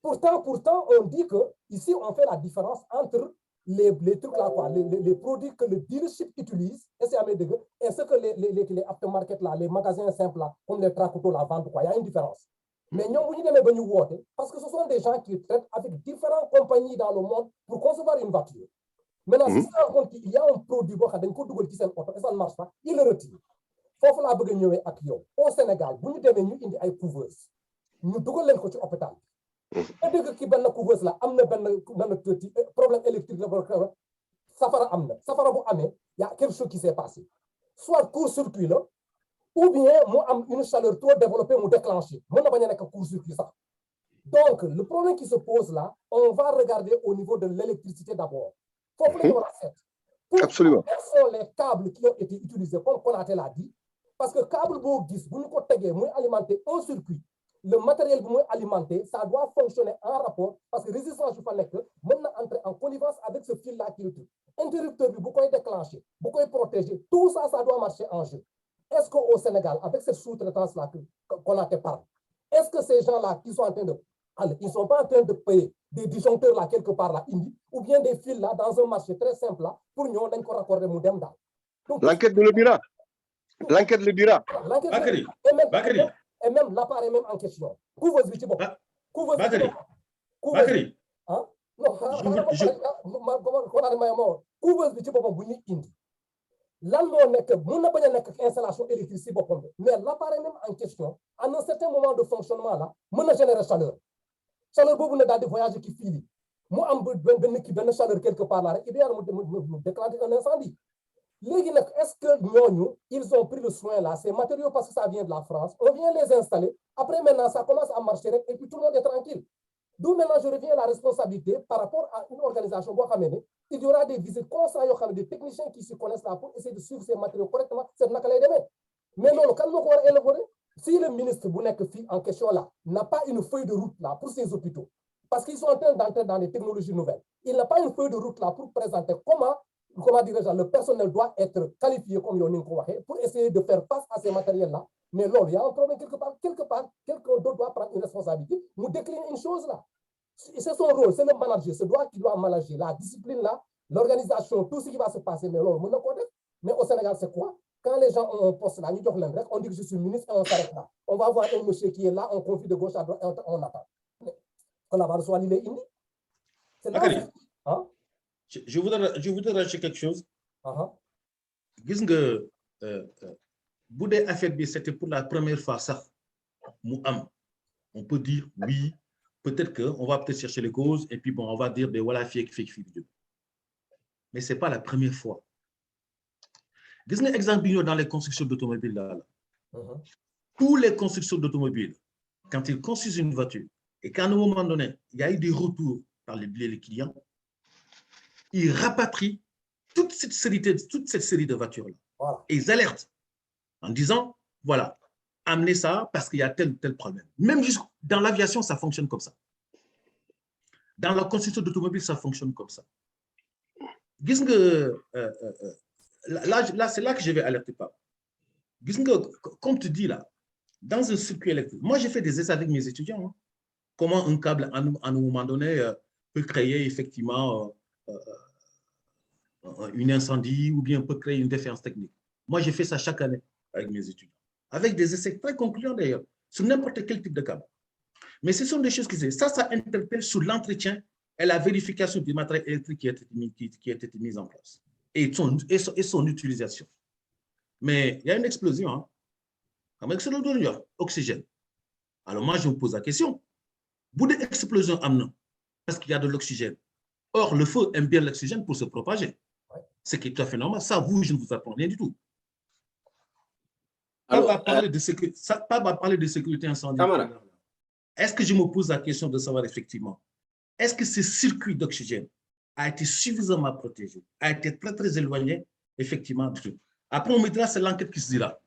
Pourtant, on dit que ici, on fait la différence entre les trucs là, quoi, les produits que le dealership utilise, et ce que les aftermarket là, les magasins simples là, comme les Tracuto la vente, quoi, il y a une différence. Mais nous, parce que ce sont des gens qui traitent avec différentes compagnies dans le monde pour concevoir une voiture. Maintenant, si on compte qu'il y a un produit et ça ne marche pas, il le retire. Il faut que au Sénégal, vous nous devez nous indi ay couveuses. Nous devons les cocher hôpital. C'est-à-dire que la couveuse là, il y a un problème électrique. Safara bu amé, il y a quelque chose qui s'est passé. Soit court-circuit là, ou bien une chaleur trop développée ou déclenchée. Court-circuit ça. Donc, le problème qui se pose là, on va regarder au niveau de l'électricité d'abord. Absolument. Quels sont les câbles qui ont été utilisés, comme Konaté l'a dit? Parce que câble Bogis, vous nous alimenter un circuit. Le matériel que vous alimenté, ça doit fonctionner en rapport parce que résistance du fallait que maintenant entrer en connivence avec ce fil-là qui est tout. Interrupteur, vous pouvez déclencher, vous pouvez protéger. Tout ça, ça doit marcher en jeu. Est-ce qu'au Sénégal, avec cette sous-traitance-là qu'on a parlé, est-ce que ces gens-là qui sont en train de... Ils ne sont pas en train de payer des disjoncteurs là quelque part là, ou bien des fils là dans un marché très simple là, pour nous, on a encore accordé mon dem. L'enquête le dira. L'enquête le dira. Et même l'appareil même en question. Couveuse bi ci bopp. Couveuse bi ci bopp. Bakary. Ah non, couveuse bi ci boppam bu ñu indi. Lan moo nekk mun na bañ a nekk installation électrique si boppam mais l'appareil même en question à un certain moment de fonctionnement là mën na générer chaleur. Chaleur boobu ne daal di voyager ki fii mu am benn chaleur quelque part là rek idéal mu déclencher un incendie. Est-ce que ils ont pris le soin là, ces matériaux parce que ça vient de la France, on vient les installer, après maintenant ça commence à marcher et puis tout le monde est tranquille. D'où maintenant je reviens à la responsabilité par rapport à une organisation, il y aura des visites constants, des techniciens qui se connaissent là pour essayer de suivre ces matériaux correctement, c'est mais non, quand on va élaborer, si le ministre en question là n'a pas une feuille de route là pour ces hôpitaux, parce qu'ils sont en train d'entrer dans les technologies nouvelles, il n'a pas une feuille de route là pour présenter comment dirais-je, le personnel doit être qualifié comme Yonin Kouaké pour essayer de faire face à ces matériels-là. Mais là, il y a un problème quelque part, quelqu'un d'autre doit prendre une responsabilité, nous décliner une chose là. C'est son rôle, c'est le manager, c'est lui qui doit manager la discipline là, l'organisation, tout ce qui va se passer. Mais au Sénégal, c'est quoi? Quand les gens ont un poste là, on dit que je suis ministre et on s'arrête là. On va voir un monsieur qui est là, on confie de gauche à droite et on attend. On va recevoir l'île Indi. C'est là. Hein? Je voudrais rajouter quelque chose. Gis nga bu dee affaire bi c'était pour la première fois sax mu am on peut dire oui peut-être que on va peut-être chercher les causes et puis bon on va dire voilà fii mais c'est pas la première fois. Gis nga exemple bi ñëw dans les constructions d'automobiles là. Tous les constructeurs d'automobiles quand ils construisent une voiture et qu'à un moment donné il y a eu des retours par les clients, ils rapatrient toute cette série de voitures-là. Voilà. Et ils alertent en disant, voilà, amenez ça parce qu'il y a tel problème. Même dans l'aviation, ça fonctionne comme ça. Dans la construction d'automobiles, ça fonctionne comme ça. Là, c'est là que je vais alerter pas. Comme tu dis là, dans un circuit électrique, moi j'ai fait des essais avec mes étudiants. Hein. Comment un câble, à un moment donné, peut créer effectivement un incendie ou bien peut créer une défaillance technique. Moi, j'ai fait ça chaque année avec mes étudiants, avec des essais très concluants d'ailleurs, sur n'importe quel type de câble. Mais ce sont des choses qui ça interpelle sur l'entretien et la vérification du matériel électrique qui a été mis en place et son utilisation. Mais il y a une explosion, hein. Avec ce oxygène. Alors moi, je me pose la question, bout d'explosion amnon, parce qu'il y a de l'oxygène. Or, le feu aime bien l'oxygène pour se propager. Ce qui est tout à fait normal. Ça, je ne vous apprends rien du tout. Pas va parler de sécurité incendie. Est-ce que je me pose la question de savoir effectivement, est-ce que ces circuits d'oxygène a été suffisamment protégé, a été très, très éloigné, effectivement, du truc. Après, on me dira, c'est l'enquête qui se dira.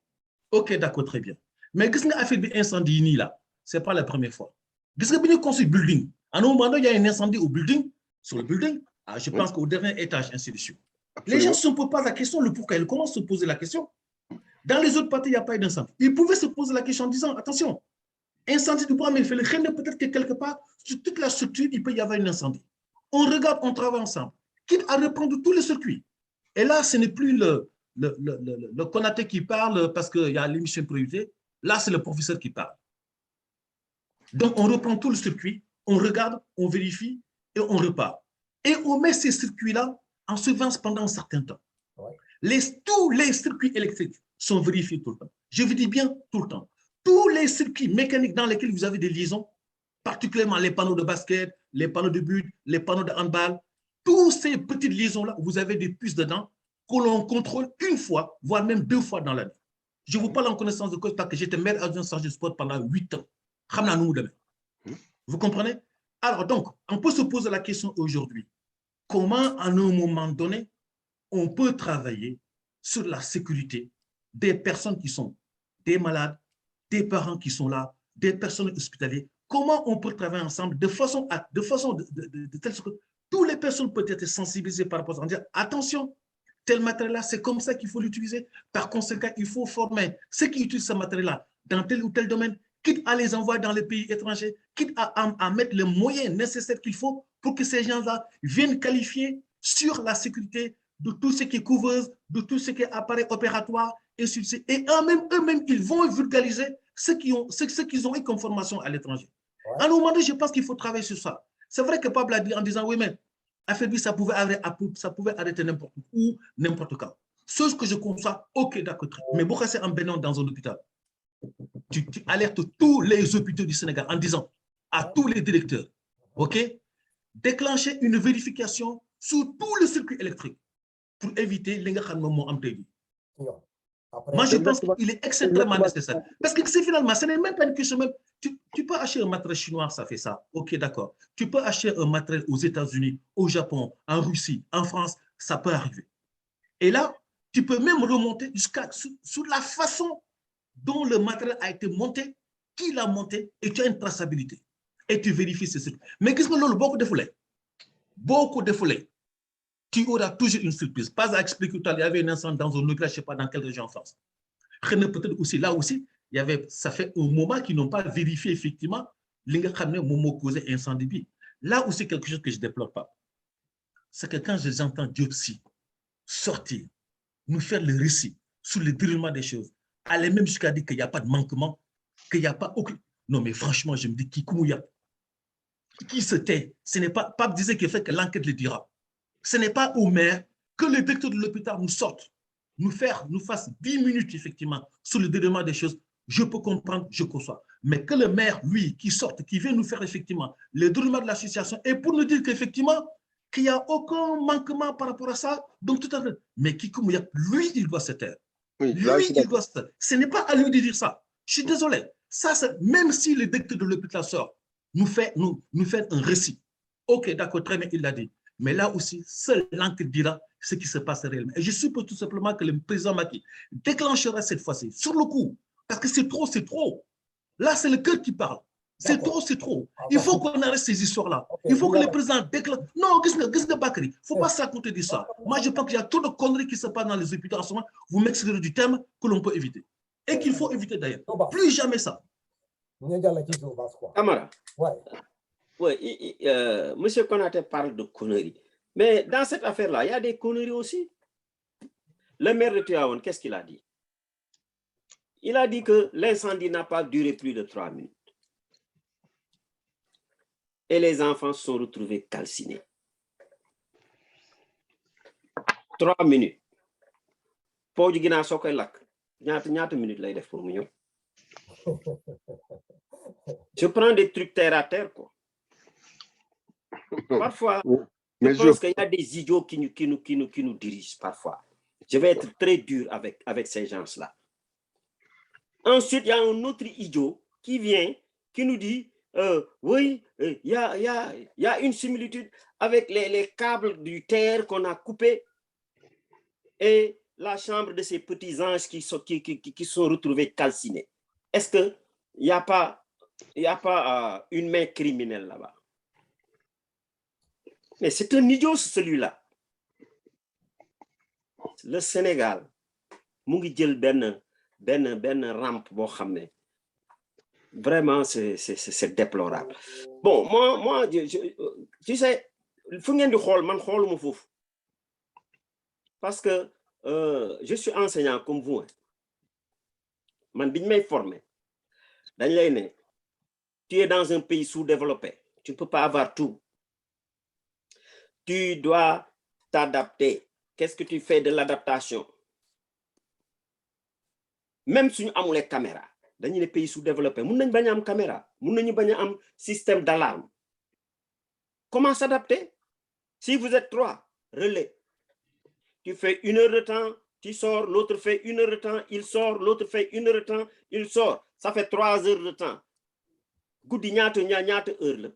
OK, d'accord, très bien. Mais qu'est-ce qu'on a fait d'incendie là? Ce n'est pas la première fois. Qu'est-ce qu'on a construit le building? À un moment donné, il y a un incendie au building, sur le building, je pense qu'au dernier étage, ainsi de suite. Les gens ne se posent pas la question, le pourquoi. Ils commencent à se poser la question. Dans les autres parties, il n'y a pas eu d'incendie. Ils pouvaient se poser la question en disant, attention, incendie du bois, mais il fait le craindre peut-être que quelque part, sur toute la structure, il peut y avoir un incendie. On regarde, on travaille ensemble, quitte à reprendre tous les circuits. Et là, ce n'est plus le Konaté qui parle parce qu'il y a l'émission priorité. Là, c'est le professeur qui parle. Donc, on reprend tout le circuit, on regarde, on vérifie et on repart. Et on met ces circuits-là en surveillance pendant un certain temps. Tous les circuits électriques sont vérifiés tout le temps. Je vous dis bien tout le temps. Tous les circuits mécaniques dans lesquels vous avez des liaisons, particulièrement les panneaux de basket, les panneaux de but, les panneaux de handball, tous ces petites liaisons-là, vous avez des puces dedans que l'on contrôle une fois, voire même 2 fois dans l'année. Je vous parle en connaissance de cause parce que j'étais maire adjoint chargé du sport pendant 8 ans. Vous comprenez? Alors donc, on peut se poser la question aujourd'hui, comment à un moment donné, on peut travailler sur la sécurité des personnes qui sont des malades, des parents qui sont là, des personnes hospitalières. Comment on peut travailler ensemble de façon de telle sorte que toutes les personnes peuvent être sensibilisées par rapport à dire attention, tel matériel-là, c'est comme ça qu'il faut l'utiliser. Par conséquent, il faut former ceux qui utilisent ce matériel-là dans tel ou tel domaine, quitte à les envoyer dans les pays étrangers, quitte à mettre les moyens nécessaires qu'il faut pour que ces gens-là viennent qualifier sur la sécurité de tout ce qui est couveuse, de tout ce qui est appareil opératoire, et eux-mêmes, ils vont vulgariser ce qu'ils ont eu comme formation à l'étranger. À un moment donné, je pense qu'il faut travailler sur ça. C'est vrai que Pablo a dit en disant, oui, mais affaibli, ça pouvait arrêter n'importe où, n'importe quand. Ce que je conçois, ok, d'accord, mais pourquoi c'est en Bénin dans un hôpital? Tu alertes tous les hôpitaux du Sénégal en disant à tous les directeurs, ok, déclencher une vérification sur tout le circuit électrique pour éviter les gens qui ont moi, je pense qu'il est extrêmement nécessaire. Parce que finalement, ce n'est même pas une question. Même, tu peux acheter un matériel chinois, ça fait ça. Ok, d'accord. Tu peux acheter un matériel aux États-Unis, au Japon, en Russie, en France, ça peut arriver. Et là, tu peux même remonter jusqu'à sur la façon dont le matériel a été monté, qui l'a monté, et tu as une traçabilité. Et tu vérifies ce truc. Mais qu'est-ce que l'on a beaucoup de foulées? Beaucoup de foulées. Tu auras toujours une surprise. Pas à expliquer tout à l'heure, il y avait un incendie dans un nucléaire, je ne sais pas dans quelle région en France. Peut-être aussi, là aussi, ça fait un moment qu'ils n'ont pas vérifié effectivement ce qui causé incendie. Là aussi, quelque chose que je ne déplore pas. C'est que quand j'entends Diopsi sortir, nous faire le récit sur le déroulement des choses, aller même jusqu'à dire qu'il n'y a pas de manquement, qu'il n'y a pas aucun. Non, mais franchement, je me dis, qui se tait? Ce n'est pas, Pape disait qu'il fait que l'enquête le dira. Ce n'est pas au maire que le directeur de l'hôpital nous sorte, nous fasse 10 minutes, effectivement, sur le déroulement des choses. Je peux comprendre, je conçois. Mais que le maire, lui, qui sorte, qui vient nous faire, effectivement, le déroulement de l'association, et pour nous dire qu'effectivement, qu'il n'y a aucun manquement par rapport à ça, donc tout à fait. Mais Kikoumouyak, lui, il doit se taire. Oui, lui, il doit se taire. Ce n'est pas à lui de dire ça. Je suis désolé. Ça, même si le directeur de l'hôpital sort, nous fait un récit. Ok, d'accord, très bien, il l'a dit. Mais là aussi, seul l'enquête dira ce qui se passe réellement. Et je suppose tout simplement que le président Macky déclenchera cette fois-ci, sur le coup, parce que c'est trop, c'est trop. Là, c'est le cœur qui parle. C'est trop, c'est trop. Il faut qu'on arrête ces histoires-là. Il faut que le président déclenche. Non, qu'est-ce que Bakary? Il ne faut pas se raconter d'histoire. Moi, je pense qu'il y a trop de conneries qui se passent dans les hôpitaux en ce moment. Vous m'excusez du terme que l'on peut éviter. Et qu'il faut éviter d'ailleurs. Plus jamais ça. Amara. Oui, monsieur Konaté parle de conneries. Mais dans cette affaire-là, il y a des conneries aussi. Le maire de Tivaouane, qu'est-ce qu'il a dit? Il a dit que l'incendie n'a pas duré plus de 3 minutes. Et les enfants se sont retrouvés calcinés. 3 minutes. Pour du Guinée, ñaata minutes lay def pour mu ñëw. Je prends des trucs terre à terre, quoi. Parfois, je pense qu'il y a des idiots qui nous dirigent parfois. Je vais être très dur avec ces gens-là. Ensuite, il y a un autre idiot qui vient, qui nous dit oui, il y a une similitude avec les câbles du terre qu'on a coupés et la chambre de ces petits anges qui sont retrouvés calcinés. Est-ce qu'il n'y a pas, une main criminelle là-bas? Mais c'est un idiot celui-là. Le Sénégal, mu ngi jël ben rampe boo xam ne vraiment c'est déplorable. Bon, moi tu sais, fu ngeen di xool man xooluma foofu parce que je suis enseignant comme vous. Man biñ may former dañ lay ne tu es dans un pays sous-développé, tu ne peux pas avoir tout. Tu dois t'adapter. Qu'est-ce que tu fais de l'adaptation? Même si nous avons les caméras, dans les pays sous-développés, nous n'avons pas de caméra, nous n'avons pas de système d'alarme. Comment s'adapter? Si vous êtes 3, relais. Tu fais 1 heure de temps, tu sors, l'autre fait 1 heure de temps, il sort, l'autre fait 1 heure de temps, il sort. Ça fait 3 heures de temps. Goudi ñaata heure la.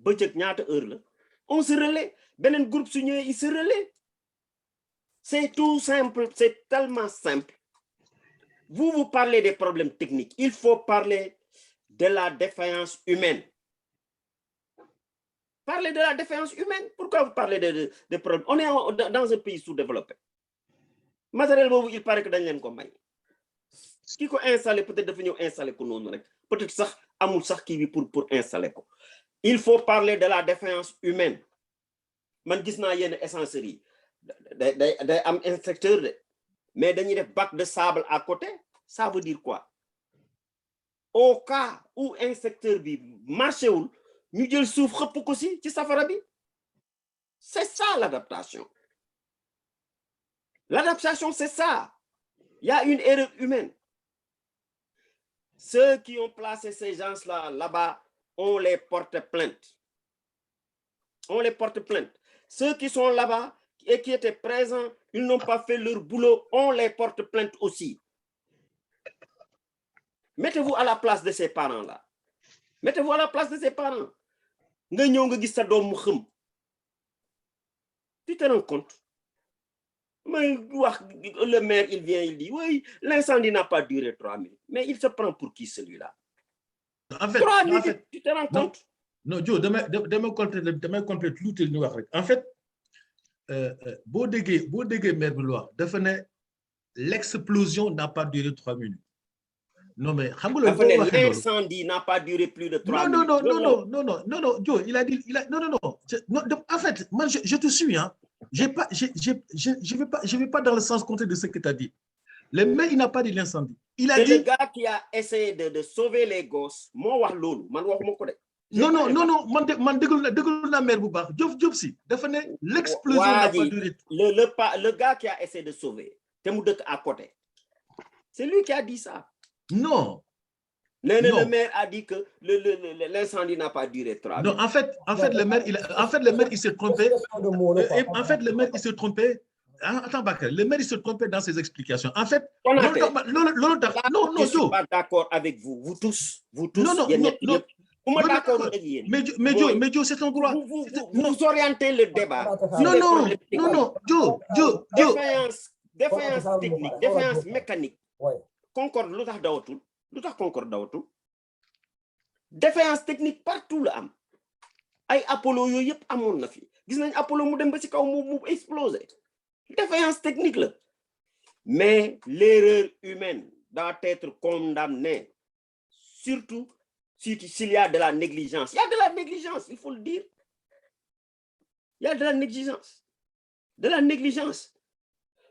Bëccëg ñaata heure la. On se relaie. Benen groupe su ñëwé, il se relaie. C'est tout simple, c'est tellement simple. Vous parlez des problèmes techniques. Il faut parler de la défaillance humaine. Parlez de la défaillance humaine. Pourquoi vous parlez de problèmes? On est dans un pays sous-développé. Matériel, il paraît que dans les compagnies. Ce qui est installé, peut-être devenir installé pour nous. Peut-être ça, amul sax qui pour installer. Il faut parler de la défaillance humaine. Man gis na yenn essencerie day am inspecteur de mais dañuy def bac de sable à côté. Ça veut dire quoi? Au cas où inspecteur bi marché wul ñu jël suuf xëpp ko ci safara bi. C'est ça l'adaptation. L'adaptation, c'est ça. Il y a une erreur humaine. Ceux qui ont placé ces gens-là là-bas, on les porte plainte. On les porte plainte. Ceux qui sont là-bas et qui étaient présents, ils n'ont pas fait leur boulot, on les porte plainte aussi. Mettez-vous à la place de ces parents-là. Mettez-vous à la place de ces parents. Nga ñëw nga gis sa doom mu xëm. Tu te rends compte? Le maire, il vient, il dit, oui, l'incendie n'a pas duré 3 minutes. Mais il se prend pour qui celui-là? En fait, 3 minutes, tu te rends compte? Non, Joe, demain complète l'outil nous. En fait, beau dégué maire de loi, l'explosion n'a pas duré 3 minutes. Non, mais l'incendie n'a pas duré plus de 3 minutes. Non, Joe, il a dit, non. En fait, moi, je te suis, hein. Je vais pas dans le sens contraire de ce que tu as dit. Le maire, il n'a pas dit l'incendie. Il a dit. C'est le gars qui a essayé de sauver les gosses. Moi, wax lolu, man wax moko de. Non, man déglu na maire bu baax. Diop si, dafa né l'explosion n'a pas duré. Le gars qui a essayé de sauver, té mu dëkk à côté. C'est lui qui a dit ça. Non. Le maire a dit que l'incendie n'a pas duré 3 minutes. Non, en fait, le maire, il s'est trompé. En fait, le maire, il s'est trompé. Attends, Bakar, le maire, il s'est trompé dans ses explications. En fait, je ne suis pas d'accord avec vous. Vous tous. Non. Mais Joe, c'est ton droit. Vous orientez le débat. Non, Joe. Défaillance technique, défaillance mécanique. Concorde, Concorde dawatul. Défaillance technique partout la am. Ay Apollo yoy yep amon na fi. Gis nañ Apollo mu dem ba ci kaw mu exploser. Défaillance technique là. Mais l'erreur humaine doit être condamnée. Surtout s'il y a de la négligence. Il y a de la négligence, il faut le dire. Il y a de la négligence. De la négligence.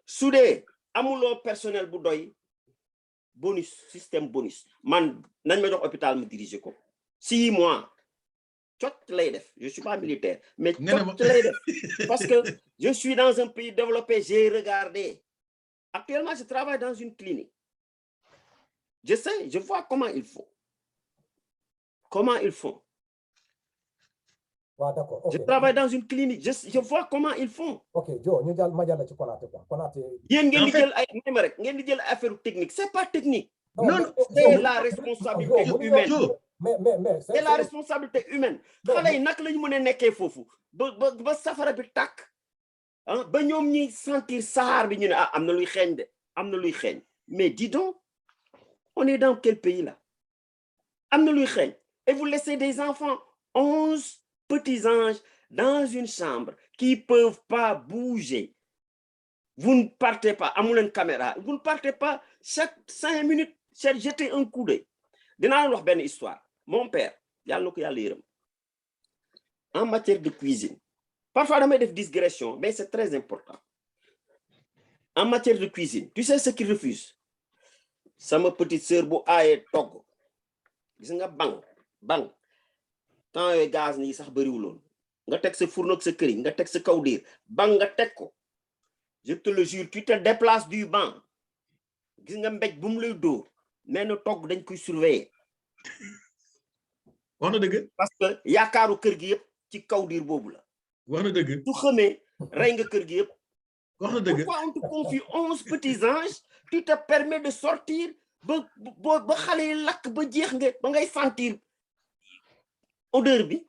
Soudé, amulo personnel bu doy. Bonus, système bonus. Man, nañ ma jox hôpital me diriger ko. 6 mois. Je ne suis pas militaire, mais parce que je suis dans un pays développé, j'ai regardé. Actuellement, je travaille dans une clinique. Je sais, je vois comment ils font. Comment ils font. Ouais, d'accord. Okay. Je travaille dans une clinique, je vois comment ils font. Ok, Joe, nous allons dire Konaté. C'est pas technique. C'est la responsabilité humaine. c'est la responsabilité humaine. xale yi naka lañu mën a nekkee foofu ba safara bi tàkk ba ñoom ñi sentir saxaar bi ñu ne am na luy xeeñ de am na luy xeeñ mais dis donc on est dans quel pays là am na luy xeeñ et vous laissez des enfants 11 petits anges dans une chambre qui peuvent pas bouger. Vous ne partez pas, à mon caméra, vous ne partez pas chaque 5 minutes, jeter un coup d'œil. Dinaa wax benn histoire. Mon père, yàlla na ko yàlla yërëm, en matière de cuisine, parfois damay def digression, mais c'est très important. En matière de cuisine, tu sais ce qu'il refuse? Sama petite sœur bu aaye togg, gis nga bang, temps yooyu gaz nii sax bëriwuloon. Nga teg sa fourneau ak sa këriñ, nga teg sa kaw diir, bang nga teg ko. Je te le jure, tu te déplaces du banc. Gis nga mbéj bu mu lay dóor, mais na togg dañ koy surveiller. Wax na dëgg. Parce que yaakaaru kër gi yëpp ci kaw diir boobu la. Wax na dëgg. Tu xamee rey nga kër gi yëpp. Wax na dëgg. Pourquoi on te confie 11 petits anges, tu te permets de sortir ba xale yi lakk ba jeex nga ba ngay sentir odeur bi.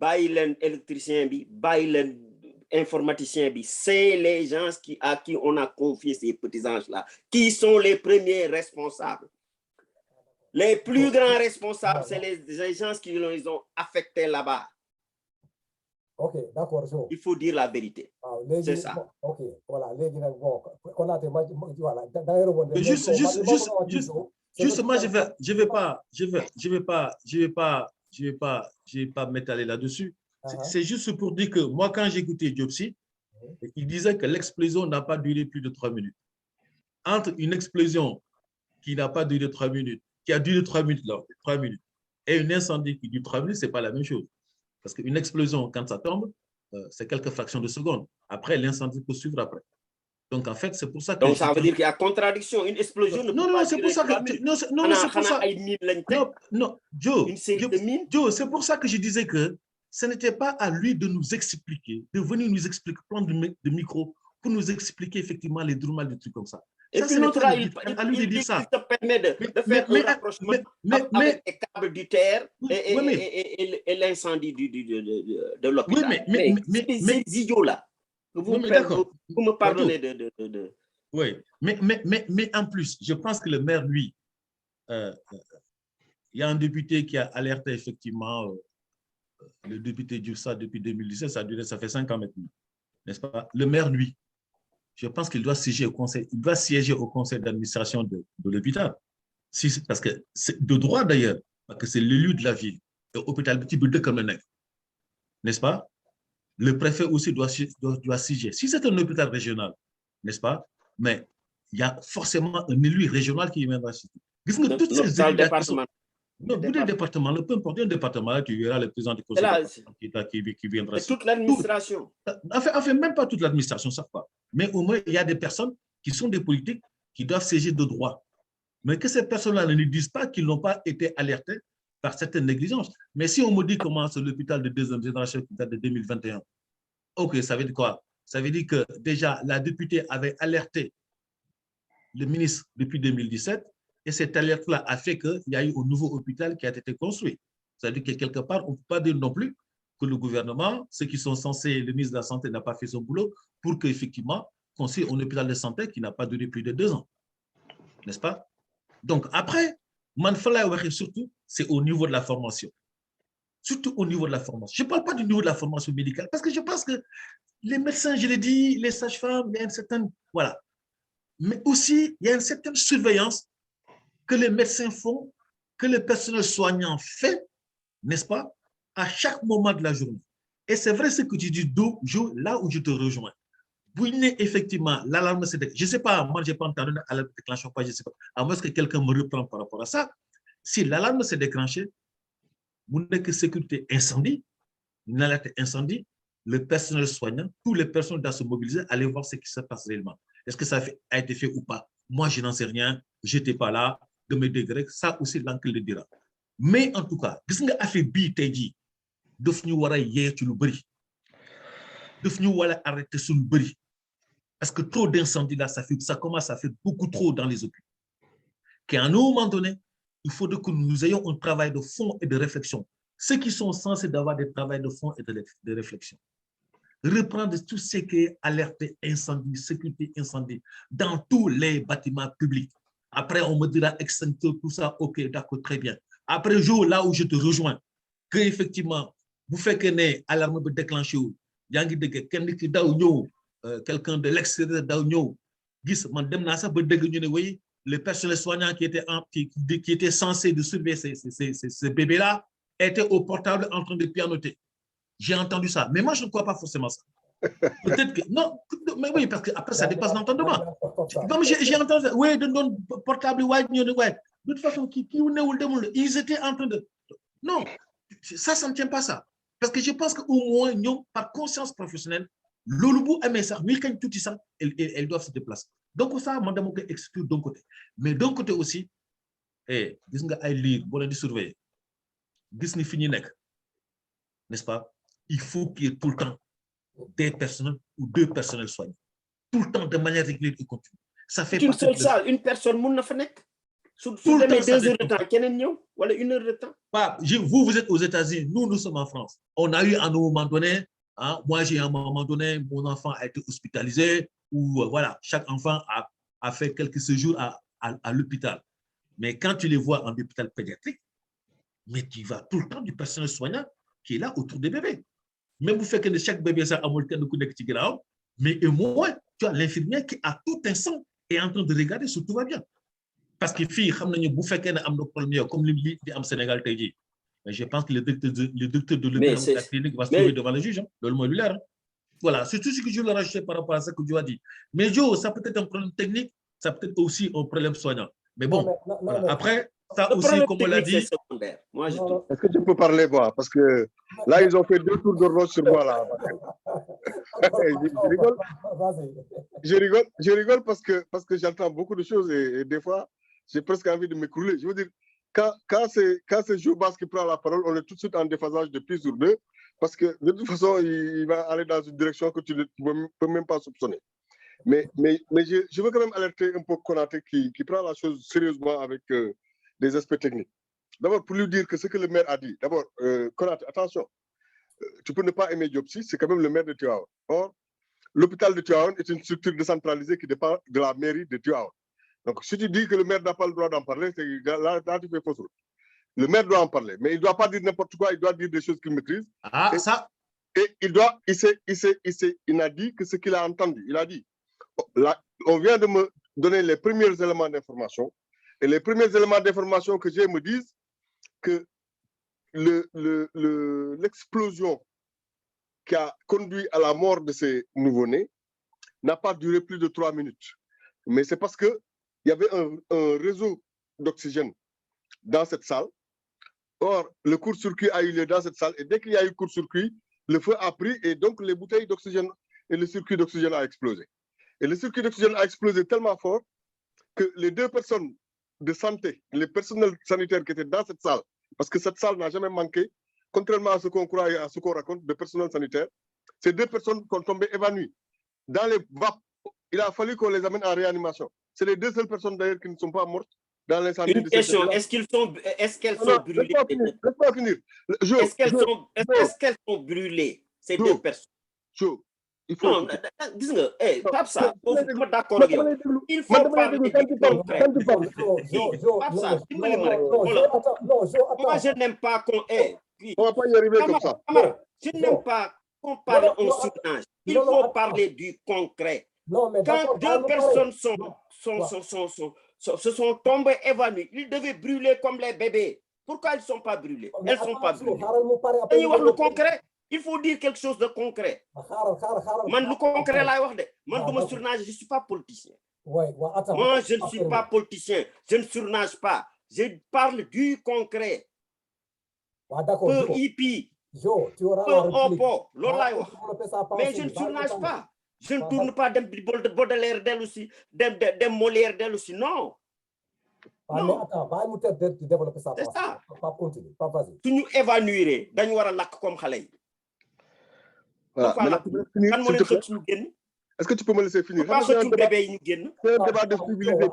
Bàyyi leen électricien bi, bàyyi leen informaticien bi, c'est les gens à qui on a confié ces petits anges-là qui sont les premiers responsables. Les plus grands responsables, c'est les gens qui les ont affectés là-bas. Ok, d'accord, Joe. Il faut dire la vérité. C'est ça. Ok, voilà. Justement, je vais pas m'étaler là-dessus. C'est juste pour dire que moi, quand j'écoutais Diopsi, il disait que l'explosion n'a pas duré plus de 3 minutes. Entre une explosion qui n'a pas duré 3 minutes, qui a duré 3 minutes, et un incendie qui dure 3 minutes, ce n'est pas la même chose. Parce qu'une explosion, quand ça tombe, c'est quelques fractions de secondes. Après, l'incendie peut suivre après. Donc, en fait, c'est pour ça que... Donc, ça veut dire qu'il y a contradiction. Une explosion ne peut pas c'est pour ça que... Non, c'est pour ça... Non, Joe, une série de mines. Joe, c'est pour ça que je disais que ce n'était pas à lui de nous expliquer, de venir nous expliquer, prendre de micro pour nous expliquer effectivement les déroulements des trucs comme ça. Et ça, puis l'autre, il dit qu'il te permet de faire un rapprochement avec les câbles du terre et l'incendie de l'hôpital. Oui, mais ces idiots-là, vous me pardonnez de... Oui, mais en plus, je pense que le maire, lui, il y a un député qui a alerté effectivement le député Dioufsa depuis 2017, ça fait 5 ans maintenant, n'est-ce pas? Le maire, lui, je pense qu'il doit siéger au conseil d'administration de l'hôpital. Parce que c'est de droit d'ailleurs, parce que c'est l'élu de la ville, l'hôpital petit peu de Kamenek, n'est-ce pas? Le préfet aussi doit siéger. Si c'est un hôpital régional, n'est-ce pas? Mais il y a forcément un élu régional qui viendra siéger. Toutes ces département. Non, vous des départements, peu importe un département, tu verras le président du conseil qui viendra. Et toute l'administration. Enfin, même pas toute l'administration, ça pas. Mais au moins, il y a des personnes qui sont des politiques qui doivent siéger de droit. Mais que ces personnes-là ne disent pas qu'ils n'ont pas été alertés par certaines négligences. Mais si on me dit comment c'est l'hôpital de deuxième génération qui date de 2021, ok, ça veut dire quoi? Ça veut dire que déjà, la députée avait alerté le ministre depuis 2017. Et cette alerte-là a fait qu'il y a eu un nouveau hôpital qui a été construit. C'est-à-dire que quelque part, on ne peut pas dire non plus que le gouvernement, ceux qui sont censés, le ministre de la Santé n'a pas fait son boulot pour qu'effectivement, construire un hôpital de santé qui n'a pas duré plus de 2 ans. N'est-ce pas? Donc après, surtout, c'est au niveau de la formation. Surtout au niveau de la formation. Je ne parle pas du niveau de la formation médicale parce que je pense que les médecins, je l'ai dit, les sages-femmes, il y a une certaine... Voilà. Mais aussi, il y a une certaine surveillance que les médecins font, que le personnel soignant fait, n'est-ce pas, à chaque moment de la journée. Et c'est vrai ce que tu dis, là où je te rejoins. Effectivement, l'alarme s'est déclenchée. Je ne sais pas, moi, je n'ai pas entendu l'alarme déclenchée, je ne sais pas. À moins que quelqu'un me reprenne par rapport à ça. Si l'alarme s'est déclenchée, vous n'avez que sécurité incendie, une alerte incendie, le personnel soignant, tous les personnes doivent se mobiliser, aller voir ce qui se passe réellement. Est-ce que ça a été fait ou pas? Moi, je n'en sais rien, je n'étais pas là. De mes degrés, ça aussi l'enquête le dira. Mais en tout cas, gis nga affaire bii tey jii daf ñu war a yee ci lu bëri daf ñu war a arrêter sur lu bëri parce que trop d'incendies là, ça commence à faire beaucoup trop dans les hôpitaux. Qu'à un moment donné, il faudrait que nous ayons un travail de fond et de réflexion. Ceux qui sont censés d'avoir des travails de fond et de réflexion. Reprendre tout ce qui est alerte incendie, sécurité incendie, dans tous les bâtiments publics. Après, on me dira extincteur, tout ça, ok, d'accord, très bien. Après, jour là où je te rejoins, que effectivement, vous faites qu'un alarme déclenché, quelqu'un de l'extérieur d'Augno, le personnel soignant qui était censé de surveiller ces bébés-là était au portable en train de pianoter. J'ai entendu ça, mais moi je ne crois pas forcément ça. Peut-être que non, mais oui, parce que après ça dépasse l'entendement. J'ai entendu, oui, de portable, ouais. De toute façon, ils étaient en train de. Non, ça ne tient pas ça. Parce que je pense qu'au moins, nous, par conscience professionnelle, l'Olubu aimait ça, elles doivent se déplacer. Donc, ça, madame, on peut exclure d'un côté. Mais d'un côté aussi, dis nga ay lire, bon, de surveiller. Dis ni fini nek, n'est-ce pas? Il faut qu'il y ait tout le temps des personnels ou deux personnels soignants. Tout le temps, de manière régulière et continue. Ça fait une seule salle, une personne, moun na fa nek. Sur 2 heures de temps, kenen ñew wala 1 heure de temps. Vous êtes aux États-Unis, nous sommes en France. On a eu à un moment donné, hein, moi j'ai à un moment donné, mon enfant a été hospitalisé, ou voilà, chaque enfant a fait quelques séjours à l'hôpital. Mais quand tu les vois en hôpital pédiatrique, mais tu vas tout le temps du personnel soignant qui est là autour des bébés. Même vous faites que chaque bébé ça a mais au moins, tu as l'infirmière qui a tout un sang et est en train de regarder si tout va bien. Parce que filles, vous faites qu'il y a un problème comme le Sénégal, mais je pense que le docteur de la clinique va se trouver devant le juge. Hein. Voilà, c'est tout ce que je veux rajouter par rapport à ce que tu as dit. Mais Joe, ça peut être un problème technique, ça peut être aussi un problème soignant. Mais bon, voilà. Après, ça aussi, comme on l'a dit. Est-ce que tu peux parler, moi? Parce que là, ils ont fait 2 tours d'horloge sur moi, là. Je rigole parce que j'entends beaucoup de choses et des fois, j'ai presque envie de m'écrouler. Je veux dire, quand c'est Joubas qui prend la parole, on est tout de suite en déphasage de plus sur 2, parce que de toute façon, il va aller dans une direction que tu ne peux même pas soupçonner. Mais je veux quand même alerter un peu Konaté qui prend la chose sérieusement avec des aspects techniques. D'abord, pour lui dire que ce que le maire a dit, d'abord, Konaté, attention, tu peux ne pas aimer Diopsi, c'est quand même le maire de Tivaouane. Or, l'hôpital de Tivaouane est une structure décentralisée qui dépend de la mairie de Tivaouane. Donc, si tu dis que le maire n'a pas le droit d'en parler, là, tu fais fausse route. Le maire doit en parler, mais il ne doit pas dire n'importe quoi, il doit dire des choses qu'il maîtrise. Et il n'a dit que ce qu'il a entendu. Il a dit, là, on vient de me donner les premiers éléments d'information, et les premiers éléments d'information que j'ai me disent que l'explosion qui a conduit à la mort de ces nouveau-nés n'a pas duré plus de 3 minutes. Mais c'est parce qu'il y avait un réseau d'oxygène dans cette salle. Or, le court-circuit a eu lieu dans cette salle et dès qu'il y a eu court-circuit, le feu a pris et donc les bouteilles d'oxygène et le circuit d'oxygène a explosé. Et le circuit d'oxygène a explosé tellement fort que les 2 personnes de santé, les personnels sanitaires qui étaient dans cette salle, parce que cette salle n'a jamais manqué, contrairement à ce qu'on croit et à ce qu'on raconte de personnel sanitaire, ces 2 personnes sont tombées évanouies. Dans les vapes, il a fallu qu'on les amène en réanimation. C'est les 2 seules personnes d'ailleurs qui ne sont pas mortes dans l'incendie. Une question, est-ce qu'elles sont brûlées? Laisse-moi finir. Est-ce qu'elles sont brûlées, ces 2 personnes? Il faut. Non, dis nga, Pape Sarr, pas d'accord avec vous. Il faut parler du concret. Pape Sarr, moi je n'aime pas qu'on on va pas y arriver comme ça. Je n'aime pas qu'on parle en surnage. Il faut parler du concret. Quand 2 personnes se sont tombées évanouies, ils devaient brûler comme les bébés. Pourquoi elles ne sont pas brûlées? Elles ne sont pas brûlées. Et le concret. Il faut dire quelque chose de concret. Man, le concret là, man, je surnage, je ne suis pas politicien. Moi, je ne suis pas politicien. Je ne surnage pas. Je parle du concret. Peu hippie. Peu opo. Mais je ne surnage pas. Je ne tourne pas d'un Baudelaire d'elle aussi, d'un Molière d'elle aussi. Non. Non. C'est ça. Si nous évanouirons, nous allons lac comme Khalei. Voilà. Est-ce que tu peux me laisser finir? C'est un débat de civilité.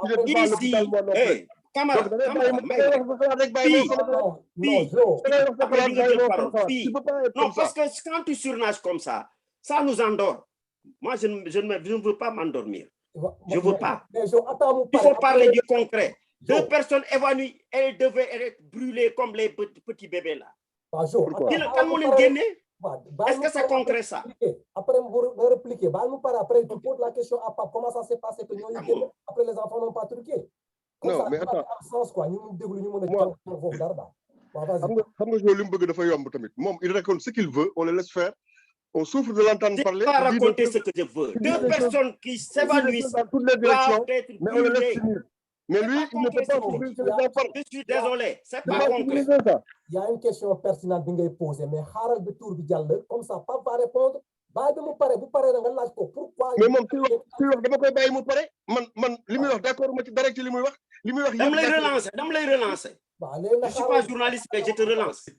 Camara, non, parce que quand tu surnages comme ça nous endort. Moi, je ne veux pas m'endormir. Je ne veux pas. Il faut parler du concret. 2 personnes évanouies, elles devaient être brûlées comme les petits bébés là. Est-ce que c'est concret ça? Après, vous répliquez. Après, tu poses la question à Pape. Comment ça s'est passé que nous, après les enfants n'ont pas truqué? Non, mais attends. Il raconte ce qu'il veut, on le laisse faire. On souffre de l'entendre parler. Je ne vais pas raconter ce que je veux. 2 personnes qui s'évanouissent dans toutes les directions, mais on le laisse finir. Mais lui, il ne peut pas souffrir sur les enfants. Je suis désolé, c'est pas concret. Il y a une question pertinente que vous posée, mais Harald de Tour comme ça, pas va répondre. Pourquoi? Mais mon d'accord, relancer. Je ne suis pas journaliste, mais je te relance.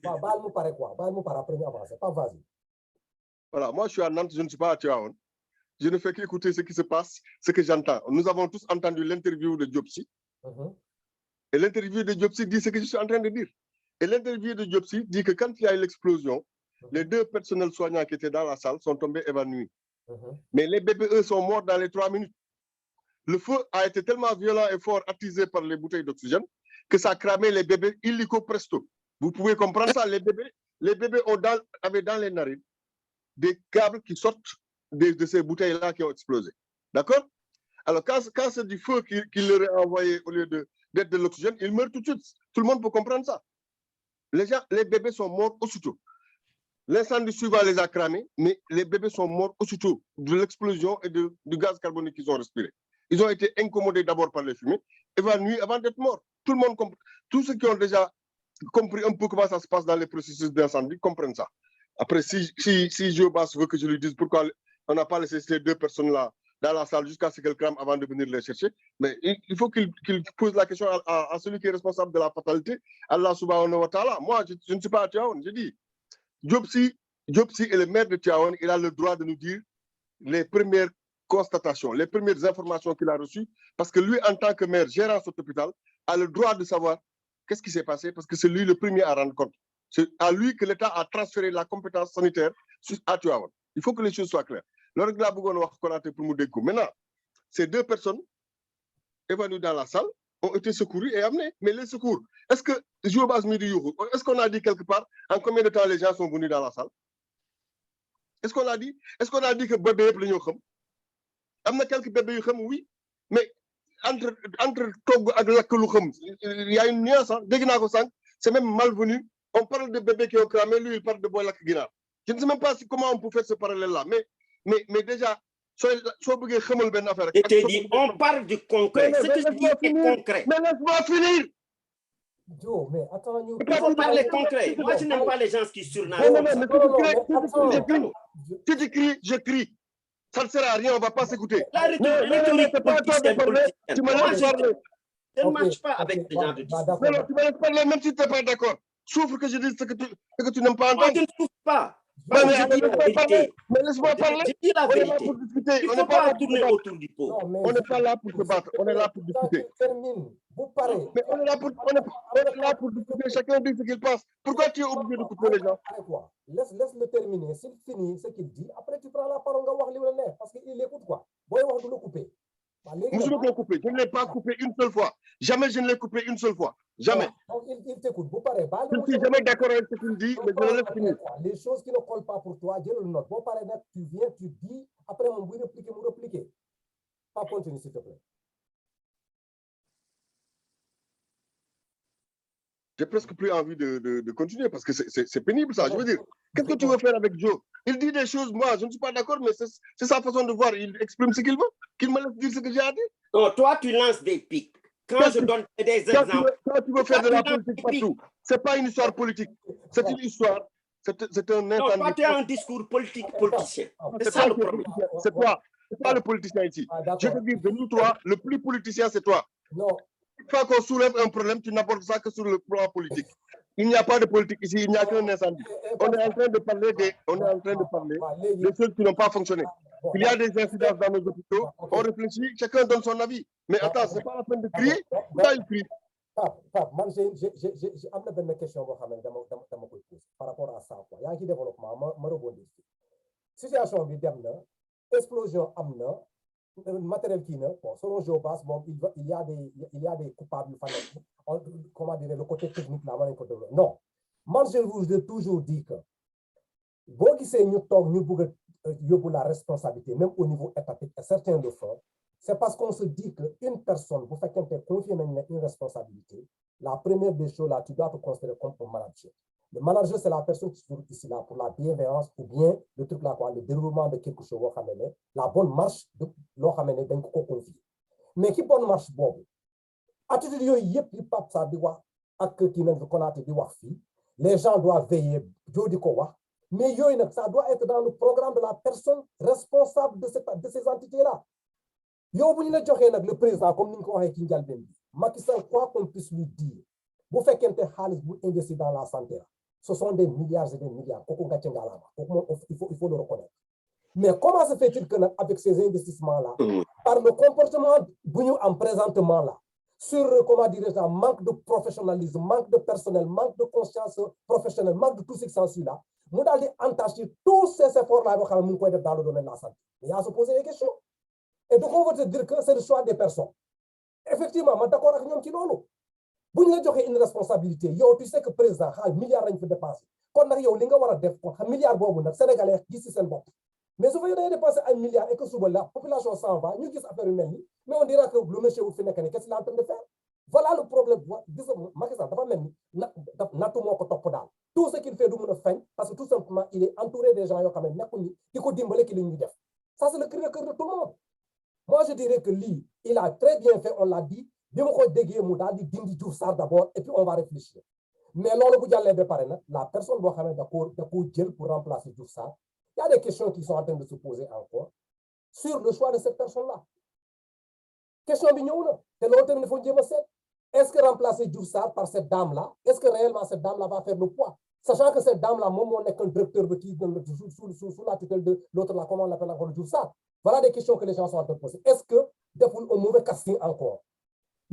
Voilà, moi je suis à Nantes, je ne suis pas à Tivaouane. Je ne fais qu'écouter ce qui se passe, ce que j'entends. Nous avons tous entendu l'interview de Diopsi. Et l'interview de Diopsi dit ce que je suis en train de dire. Et l'interview de Diopsi dit que quand il y a eu l'explosion, les 2 personnels soignants qui étaient dans la salle sont tombés évanouis. Mais les bébés, eux, sont morts dans les 3 minutes. Le feu a été tellement violent et fort, attisé par les bouteilles d'oxygène, que ça a cramé les bébés illico presto. Vous pouvez comprendre ça. Les bébés avaient dans les narines des câbles qui sortent de ces bouteilles-là qui ont explosé. D'accord? Alors, quand c'est du feu qu'il leur a envoyé au lieu d'être de l'oxygène, ils meurent tout de suite. Tout le monde peut comprendre ça. Les bébés sont morts aussitôt. L'incendie suivant les a cramés, mais les bébés sont morts aussitôt de l'explosion et du gaz carbonique qu'ils ont respiré. Ils ont été incommodés d'abord par les fumées, évanouis avant d'être morts. Tout le monde comprend. Tous ceux qui ont déjà compris un peu comment ça se passe dans les processus d'incendie comprennent ça. Après, si Géobas veut que je lui dise pourquoi on n'a pas laissé ces 2 personnes-là dans la salle jusqu'à ce qu'elles crament avant de venir les chercher, mais il faut qu'il pose la question à celui qui est responsable de la fatalité, Allah subhanahu wa ta'ala. Moi, je ne suis pas à Tivaouane, je dis. Diopsi est le maire de Tivaouane, il a le droit de nous dire les premières constatations, les premières informations qu'il a reçues, parce que lui, en tant que maire gérant cet hôpital, a le droit de savoir qu'est-ce qui s'est passé, parce que c'est lui le premier à rendre compte. C'est à lui que l'État a transféré la compétence sanitaire à Tivaouane. Il faut que les choses soient claires. Maintenant, ces 2 personnes évanouies dans la salle ont été secourues et amenées. Mais les secours, est-ce que est-ce qu'on a dit quelque part en combien de temps les gens sont venus dans la salle? Est-ce qu'on a dit? Est-ce qu'on a dit que bébé est plein? Il y a quelques bébés, oui, mais entre Togo et Lakeloukham, il y a une nuance. C'est même malvenu. On parle de bébés qui ont cramé, lui, il parle de bois Guinard. Je ne sais même pas comment on peut faire ce parallèle-là, mais déjà, je te dis, on parle du concret. Ce que je dis est concret. Mais laisse-moi finir. Joe, mais attends, il faut parler concret. Moi, je n'aime pas les gens qui surnagent. Tu dis crie, je crie. Ça ne sert à rien, on ne va pas s'écouter. La rhétorique politicienne. Tu me laisses parler. Je ne marche pas avec ces gens de discours. Tu me laisses parler, même si tu n'es pas d'accord. Souffre que je dise ce que tu n'aimes pas entendre. Moi, je ne souffre pas. Mais laisse-moi parler. Je dis la vérité. Il ne faut pas tourner autour du pot. On n'est pas là pour se battre, on est là pour discuter. Mais on est là pour discuter, chacun dit ce qu'il pense. Pourquoi tu es obligé de couper les gens? Laisse-le terminer. S'il finit ce qu'il dit, après tu prends la parole, parce qu'il écoute quoi. Je le couper. Je ne l'ai pas coupé une seule fois. Jamais je ne l'ai coupé une seule fois. Jamais. Donc, il t'écoute. Je ne suis jamais d'accord avec ce qu'il dit, mais je le laisse finir. Les choses qui ne collent pas pour toi, je le note. Tu viens, tu dis, après on vous répliquer. Pas continuer, s'il te plaît. J'ai presque plus envie de continuer parce que c'est pénible ça. Je veux dire, qu'est-ce que tu veux faire avec Joe? Il dit des choses, moi je ne suis pas d'accord, mais c'est sa façon de voir. Il exprime ce qu'il veut, qu'il me laisse dire ce que j'ai à dire. Non, toi tu lances des pics. Quand je donne des exemples. Quand tu veux faire de la politique partout, ce n'est pas une histoire politique. C'est une histoire. C'est un non, toi tu as un discours politique politicien. C'est ça le problème. C'est toi. C'est pas le politicien ici. Je te dis, de nous trois, le plus politicien c'est toi. Non. Chaque fois qu'on soulève un problème, tu n'abordes ça que sur le plan politique. Il n'y a pas de politique ici, il n'y a qu'un incendie. On est en train de parler des choses qui n'ont pas fonctionné. Il y a des incidences dans nos hôpitaux, on réfléchit, chacun donne son avis. Mais attends, ce n'est pas la peine de crier. Pourquoi il crie? moi, j'ai une question par rapport à ça. Il y a un développement, je rebondis. Situation de explosion amna, matériel qui bon, selon Géobas, bon, il y a des coupables, comment dire, le côté technique là, non. Moi, je vous ai toujours dit que si nous la responsabilité, même au niveau étatique, et certains le font, c'est parce qu'on se dit qu'une personne, vous faites qu'elle te confie une responsabilité, la première des choses là, tu dois te considérer comme un manager. Le manager, c'est la personne qui est ici là pour la bienveillance ou bien le truc là, quoi, le déroulement de quelque chose, la bonne marche de l'orhamene d'un coup confié. Mais qui bonne marche, bon, attitude yep, ça dit les gens doivent veiller, mais ça doit être dans le programme de la personne responsable de ces entités-là. Le président, comme nous l'avons dit, Macky Sall, quoi qu'on puisse lui dire, vous faites qu'un vous investir dans la santé. Ce sont des milliards et des milliards. Il faut le reconnaître. Mais comment se fait-il qu'avec ces investissements-là, par le comportement en présentement là, sur, comment dirais-je, manque de professionnalisme, manque de personnel, manque de conscience professionnelle, manque de tout ce qui s'ensuit là, nous allons entacher tous ces efforts-là dans le domaine de la santé. Il y a à se poser des questions. Et donc, on va te dire que c'est le choix des personnes. Effectivement, je suis d'accord avec nous qui l'ont. Si vous avez une responsabilité, tu sais que le président a un milliard de dépenses. Quand on a un milliard de Sénégalais qui sont bons. Mais si vous avez dépensé un milliard et que la population s'en va, nous avons affaire humaine, mais on dira que le monsieur vous fait qu'est-ce qu'il est en train de faire? Voilà le problème. Tout ce qu'il fait, parce que tout simplement, il est entouré des gens qui ont dit. Ça, c'est le cri de cœur de tout le monde. Moi, je dirais que lui, il a très bien fait, on l'a dit. D'abord, et puis on va réfléchir. Mais la personne doit pour remplacer tout ça. Il y a des questions qui sont en train de se poser encore sur le choix de cette personne-là. Question mignon, c'est l'autre il faut dire est-ce que remplacer Djoussar par cette dame-là, est-ce que réellement cette dame-là va faire le poids? Sachant que cette dame-là, on est qu'un directeur de qui sous la tutelle de l'autre là, comment on l'appelle encore Djoussar. Voilà des questions que les gens sont en train de poser. Est-ce que depuis un mauvais casting encore?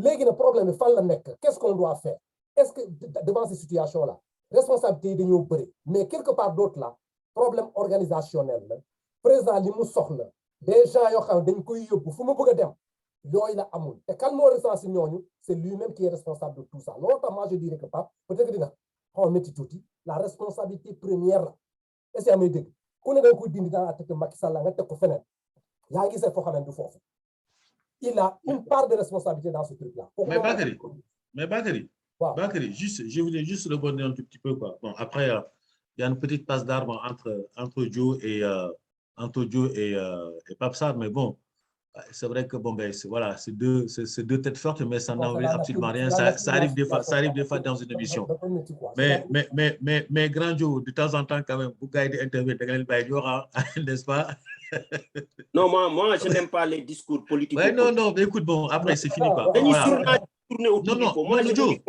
Le problème est qu'est-ce qu'on doit faire? Est-ce que devant ces situations-là, responsabilité de nous briller, mais quelque part d'autre là, problème organisationnel, président li mu soxla des gens yoo xam dañ koy yóbbu fu mu bëgg a dem yooyu la amul te kan moo recensé ñooñu c'est lui-même qui est responsable de tout ça loolu tax moi je dirais que pas peut-être dina xaw métti tuuti la responsabilité première la est-ce que amee dégg ku ne da nga koy dindi dans la tête de Macky Sall nga teg ko feneen yaa ngi gisee foo xam ne du foofu il a une part de responsabilité dans ce truc-là. Mais Bakary, Bakary, je voulais juste rebondir un tout petit peu quoi. Bon après il y a une petite passe d'armes entre Joe et Pape Sarr, mais bon, c'est vrai que bon, ben, voilà, c'est deux têtes fortes, mais ça n'enlève absolument rien. Ça arrive des fois dans une émission. Mais grand Joe, de temps en temps, quand même, vous gagnez intervenir, n'est-ce pas? Non, moi, je n'aime pas les discours politiques. Ouais, non, mais écoute, bon, après, c'est fini. Quoi. Voilà. Joe,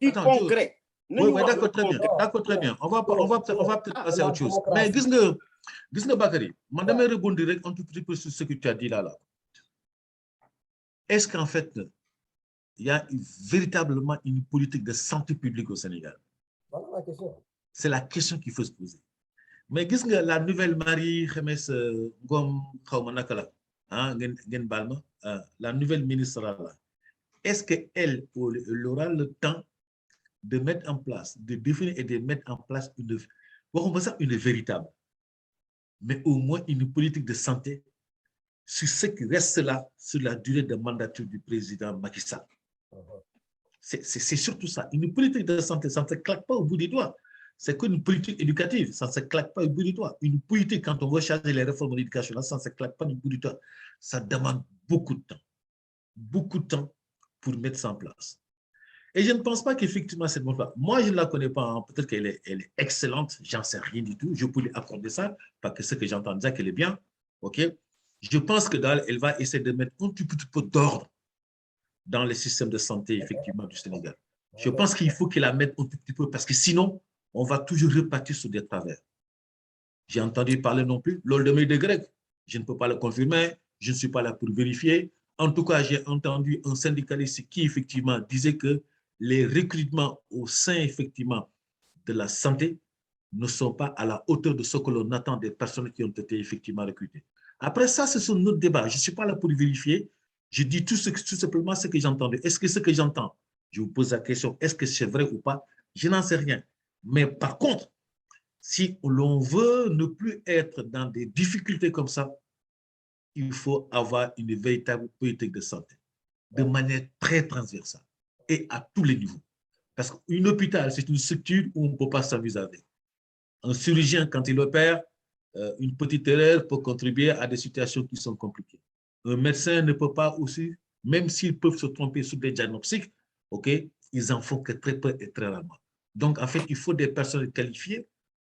attends, Joe. Oui, d'accord, très bien. On va peut-être passer à autre chose. Mais dis-nous, Bakary, je vais rebondir un tout petit peu sur ce que tu as dit là. Est-ce qu'en fait, il y a véritablement une politique de santé publique au Sénégal? Voilà la question. C'est la question qu'il faut se poser. Mais dis-nous, la nouvelle Marie Khémesse Ngom Khaoumanakala, la nouvelle ministre là, est-ce qu'elle aura le temps de mettre en place, de définir et de mettre en place une véritable, mais au moins une politique de santé sur ce qui reste là, sur la durée de mandature du président Macky Sall. C'est surtout ça. Une politique de santé, ça ne se claque pas au bout des doigts. C'est qu'une politique éducative, ça ne se claque pas au bout des doigts. Une politique, quand on veut changer les réformes de l'éducation, ça ne se claque pas au bout des doigts. Ça demande beaucoup de temps pour mettre ça en place. Et je ne pense pas qu'effectivement cette bonne. Moi, je ne la connais pas. Hein. Peut-être qu'elle est excellente. J'en sais rien du tout. Je peux lui accorder ça parce que ce que j'entends dire qu'elle est bien. Ok. Je pense que elle va essayer de mettre un petit peu d'ordre dans le système de santé effectivement du Sénégal. Je pense qu'il faut qu'elle la mette un tout petit peu parce que sinon, on va toujours repartir sur des travers. J'ai entendu parler non plus lors de mes degrés. Je ne peux pas le confirmer. Je ne suis pas là pour vérifier. En tout cas, j'ai entendu un syndicaliste qui, effectivement, disait que les recrutements au sein, effectivement, de la santé ne sont pas à la hauteur de ce que l'on attend des personnes qui ont été effectivement recrutées. Après ça, ce sont notre débat. Je ne suis pas là pour vérifier. Je dis tout simplement ce que j'entendais. Est-ce que ce que j'entends, je vous pose la question, est-ce que c'est vrai ou pas? Je n'en sais rien. Mais par contre, si l'on veut ne plus être dans des difficultés comme ça, il faut avoir une véritable politique de santé, de manière très transversale et à tous les niveaux. Parce qu'un hôpital, c'est une structure où on ne peut pas s'amuser avec. Un chirurgien, quand il opère, une petite erreur peut contribuer à des situations qui sont compliquées. Un médecin ne peut pas aussi, même s'ils peuvent se tromper sur des diagnostics, okay, ils en font que très peu et très rarement. Donc, en fait, il faut des personnes qualifiées.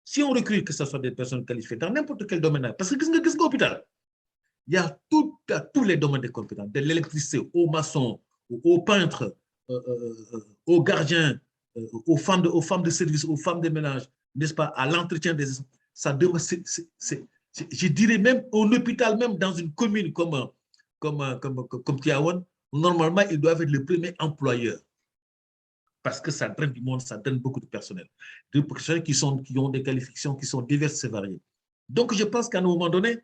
Si on recrute que ce soit des personnes qualifiées dans n'importe quel domaine, parce que qu'est-ce qu'un hôpital? Il y a tous les domaines de compétences, de l'électricité, aux maçons, aux peintres, aux gardiens, aux femmes de service, aux femmes de ménage, n'est-ce pas, à l'entretien des... Ça demande, je dirais même un hôpital, même dans une commune comme Tiawan, normalement, ils doivent être le premier employeur. Parce que ça draine du monde, ça draine beaucoup de personnel. Des personnes qui ont des qualifications qui sont diverses et variées. Donc, je pense qu'à un moment donné,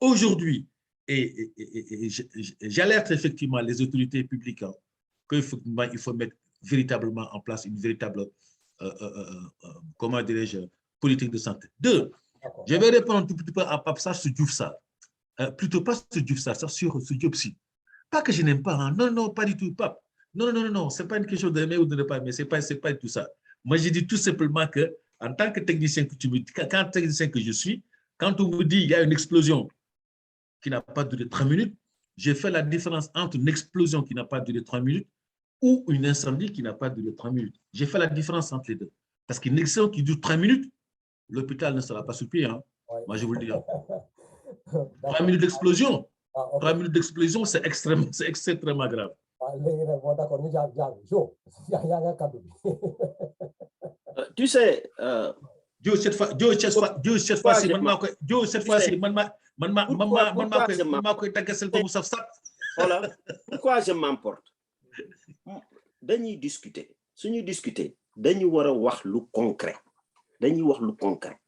aujourd'hui, et j'alerte effectivement les autorités publiques qu'il faut mettre véritablement en place une véritable, comment dirais-je, politique de santé. Deux, je vais répondre un tout petit peu à Papsa sur Diouf Sarr. Plutôt pas sur Diouf Sarr, sur Diop Sy. Pas que je n'aime pas, hein. Non, non, pas du tout, Pape. Non, ce n'est pas une question d'aimer ou de ne pas aimer, ce n'est pas tout ça. Moi, je dis tout simplement que, en tant que technicien que tu me dis, quand technicien que je suis, quand on me dit qu'il y a une explosion qui n'a pas duré 3 minutes, j'ai fait la différence entre une explosion qui n'a pas duré 3 minutes ou une incendie qui n'a pas duré 3 minutes. J'ai fait la différence entre les deux. Parce qu'une explosion qui dure 3 minutes, l'hôpital ne sera pas sur pied. Hein. Ouais. Moi, je vous le dis. Hein. 3 minutes d'explosion, 3 minutes d'explosion, c'est extrêmement grave. Tu sais, cette fois-ci, voilà. Pourquoi je m'emporte? Dañuy discuter. Suñu discuter, dañu wara wax lu concret. Dañuy wax lu concret.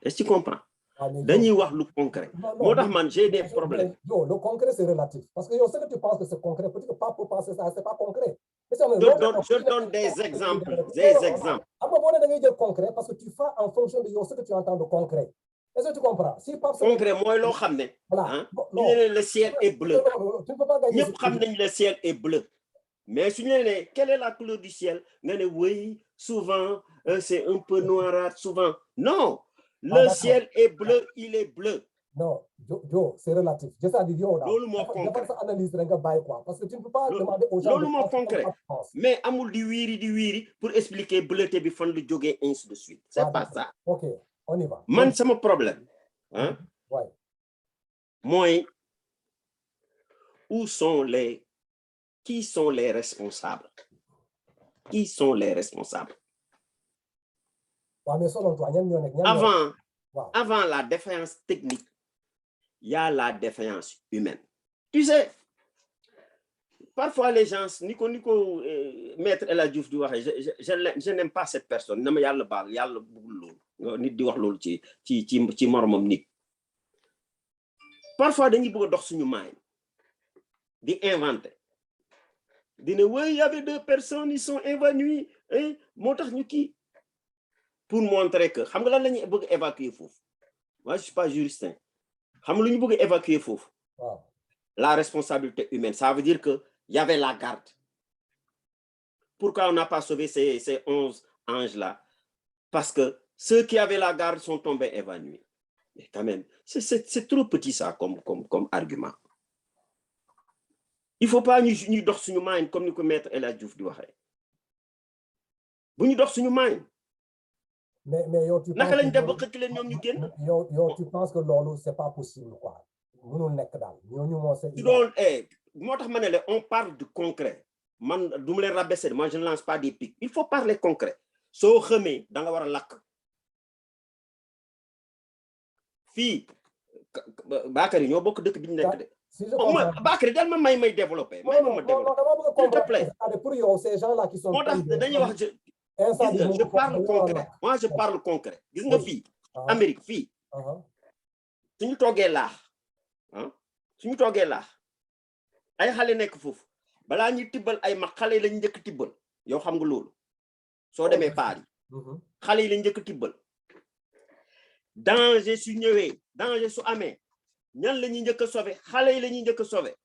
Est-ce que tu comprends? Dañuy wax lu concret. Moi, j'ai des problèmes. Le concret, c'est relatif. Parce que ce que tu penses que c'est concret, peut-être que pas pour penser ça, c'est pas concret. Je donne des exemples. Des exemples. Concret parce que tu fais en fonction de ce que tu entends de concret. Est-ce que tu comprends? Si concret, moi, le ciel est bleu. Le ciel est bleu. Mais quelle est la couleur du ciel? Oui, souvent, c'est un peu noirâtre, souvent. Non, le ciel est bleu, il est bleu. Non, Joe, c'est relatif. Je sais dire, parce que tu ne peux pas demander aux gens concret. Mais amoul di wiri pour expliquer bleuté bi fan le joggé ainsi de suite. C'est pas ça. OK, on y va. Man, c'est mon problème. Hein? Ouais. Moi, qui sont les responsables? Qui sont les responsables? Avant la défaillance technique, il y a la défaillance humaine. Tu sais, parfois les gens, Nico, Maître El Hadji Diouf di waxe, je n'aime pas cette personne. Nama yalla bal, yalla bugul lool. Nit di wax lool ci moromam nit. Parfois dañuy bëgg dox suñu maay di inventer. Dine oui, il y avait 2 personnes, ils sont évanouis, hein, motax ñu ki pour montrer que xam nga lan lañuy bëgg évacuer fofu. Moi je suis pas juriste. Xam nga lu ñu bëgg évacuer fofu. La responsabilité humaine, ça veut dire que il y avait la garde. Pourquoi on n'a pas sauvé ces 11 anges-là? Parce que ceux qui avaient la garde sont tombés évanouis. Mais quand même, c'est trop petit ça comme argument. Il ne faut pas nous dox suñu main comme nous Maître El Hadji Diouf di waxee. Bu ñu dox suñu main. Mais yow tu naka lañ def ba xëcc leen ñoom ñu génn. Yow tu penses que loolu c'est pas possible quoi. Mënul nekk daal. Ñooñu moo c'est on parle de concret. Man du ma leen rabaisser, moi je ne lance pas des pics. Il faut parler concret. Soo xamee da nga war a lakk. Fii Bakary ñoo bokk dëkk bi ñu nekk de. Si je comprends. Bakary, dal ma may développer. Non, s'il te plaît. Pour eux, ces gens-là qui sont... Je parle concret. Moi, je parle concret. Gis nga fii Amérique fii suñu toogee laax ay xale nekk foofu balaa ñuy tibbal ay mag xale yi lañu njëkk tibbal yow xam nga loolu soo demee Paris xale yi lañu njëkk tibbal danger su ñëwee danger su amee ñan la ñuy njëkk a sauver xale yi la ñuy njëkk a sauver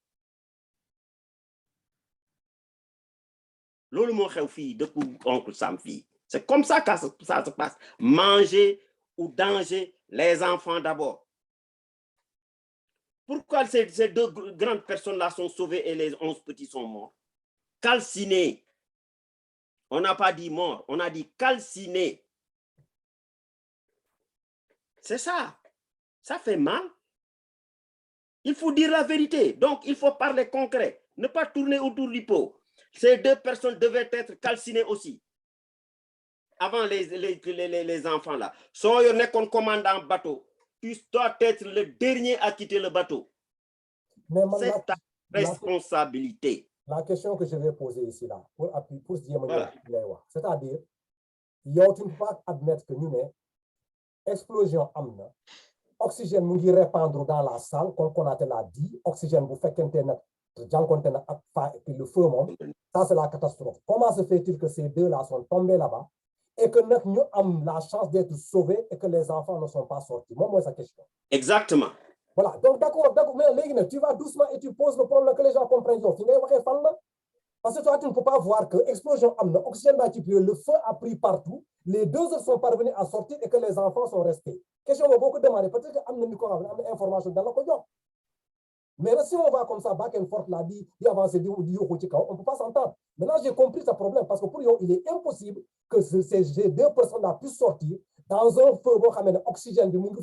loolu moo xew fii dëkku oncle Sam fii c'est comme ça que ça se passe manger ou danger les enfants d'abord. Pourquoi ces deux grandes personnes-là sont sauvées et les 11 petits sont morts? Calcinés. On n'a pas dit mort, on a dit calcinés. C'est ça. Ça fait mal. Il faut dire la vérité. Donc, il faut parler concret. Ne pas tourner autour du pot. Ces deux personnes devaient être calcinées aussi. Avant les enfants là. Soit on est comme commandant bateau, tu dois être le dernier à quitter le bateau. C'est ta responsabilité. La question que je vais poser ici là, pour se dire, voilà. C'est-à-dire, tu ne peux pas admettre que nous, explosion amna, oxygène nous répandre dans la salle, comme on a dit, oxygène vous fait qu'internet, le feu monte, ça c'est la catastrophe. Comment se fait-il que ces deux-là sont tombés là-bas et que nous avons la chance d'être sauvés et que les enfants ne sont pas sortis? Moi, c'est la question. Exactement. Voilà, donc d'accord, mais tu vas doucement et tu poses le problème que les gens comprennent. Parce que toi, tu ne peux pas voir que l'explosion amna, oxygène le feu a pris partout, les deux autres sont parvenus à sortir et que les enfants sont restés. Question va beaucoup demander, peut-être qu'il y a une information dans le code. Mais si on va comme ça, back and forth, la dit, on ne peut pas s'entendre. Maintenant, j'ai compris ce problème parce que pour eux, il est impossible que ces deux personnes-là puissent sortir dans un feu où il y a oxygène du monde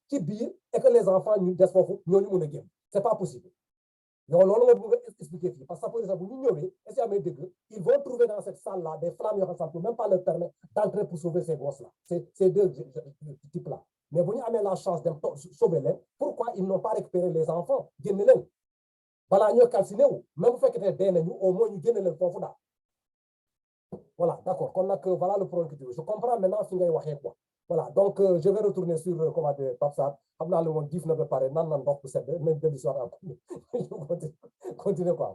qui bille et que les enfants ne sont pas. C'est pas possible. Donc, on va expliquer parce que ça peut être ils vont trouver dans cette salle-là des flammes, ça ne peut même pas leur permettre d'entrer pour sauver ces gosses-là. Ces deux types-là. Mais vous avez la chance de sauver les. Pourquoi ils n'ont pas récupéré les enfants? Voilà, nous calcinés. Même vous faites que des au moins nous gagnons les enfants. Voilà, d'accord. Voilà le problème que tu veux. Je comprends maintenant ce que vous avez quoi. Voilà, donc je vais retourner sur comment dire Papsat. Continue quoi.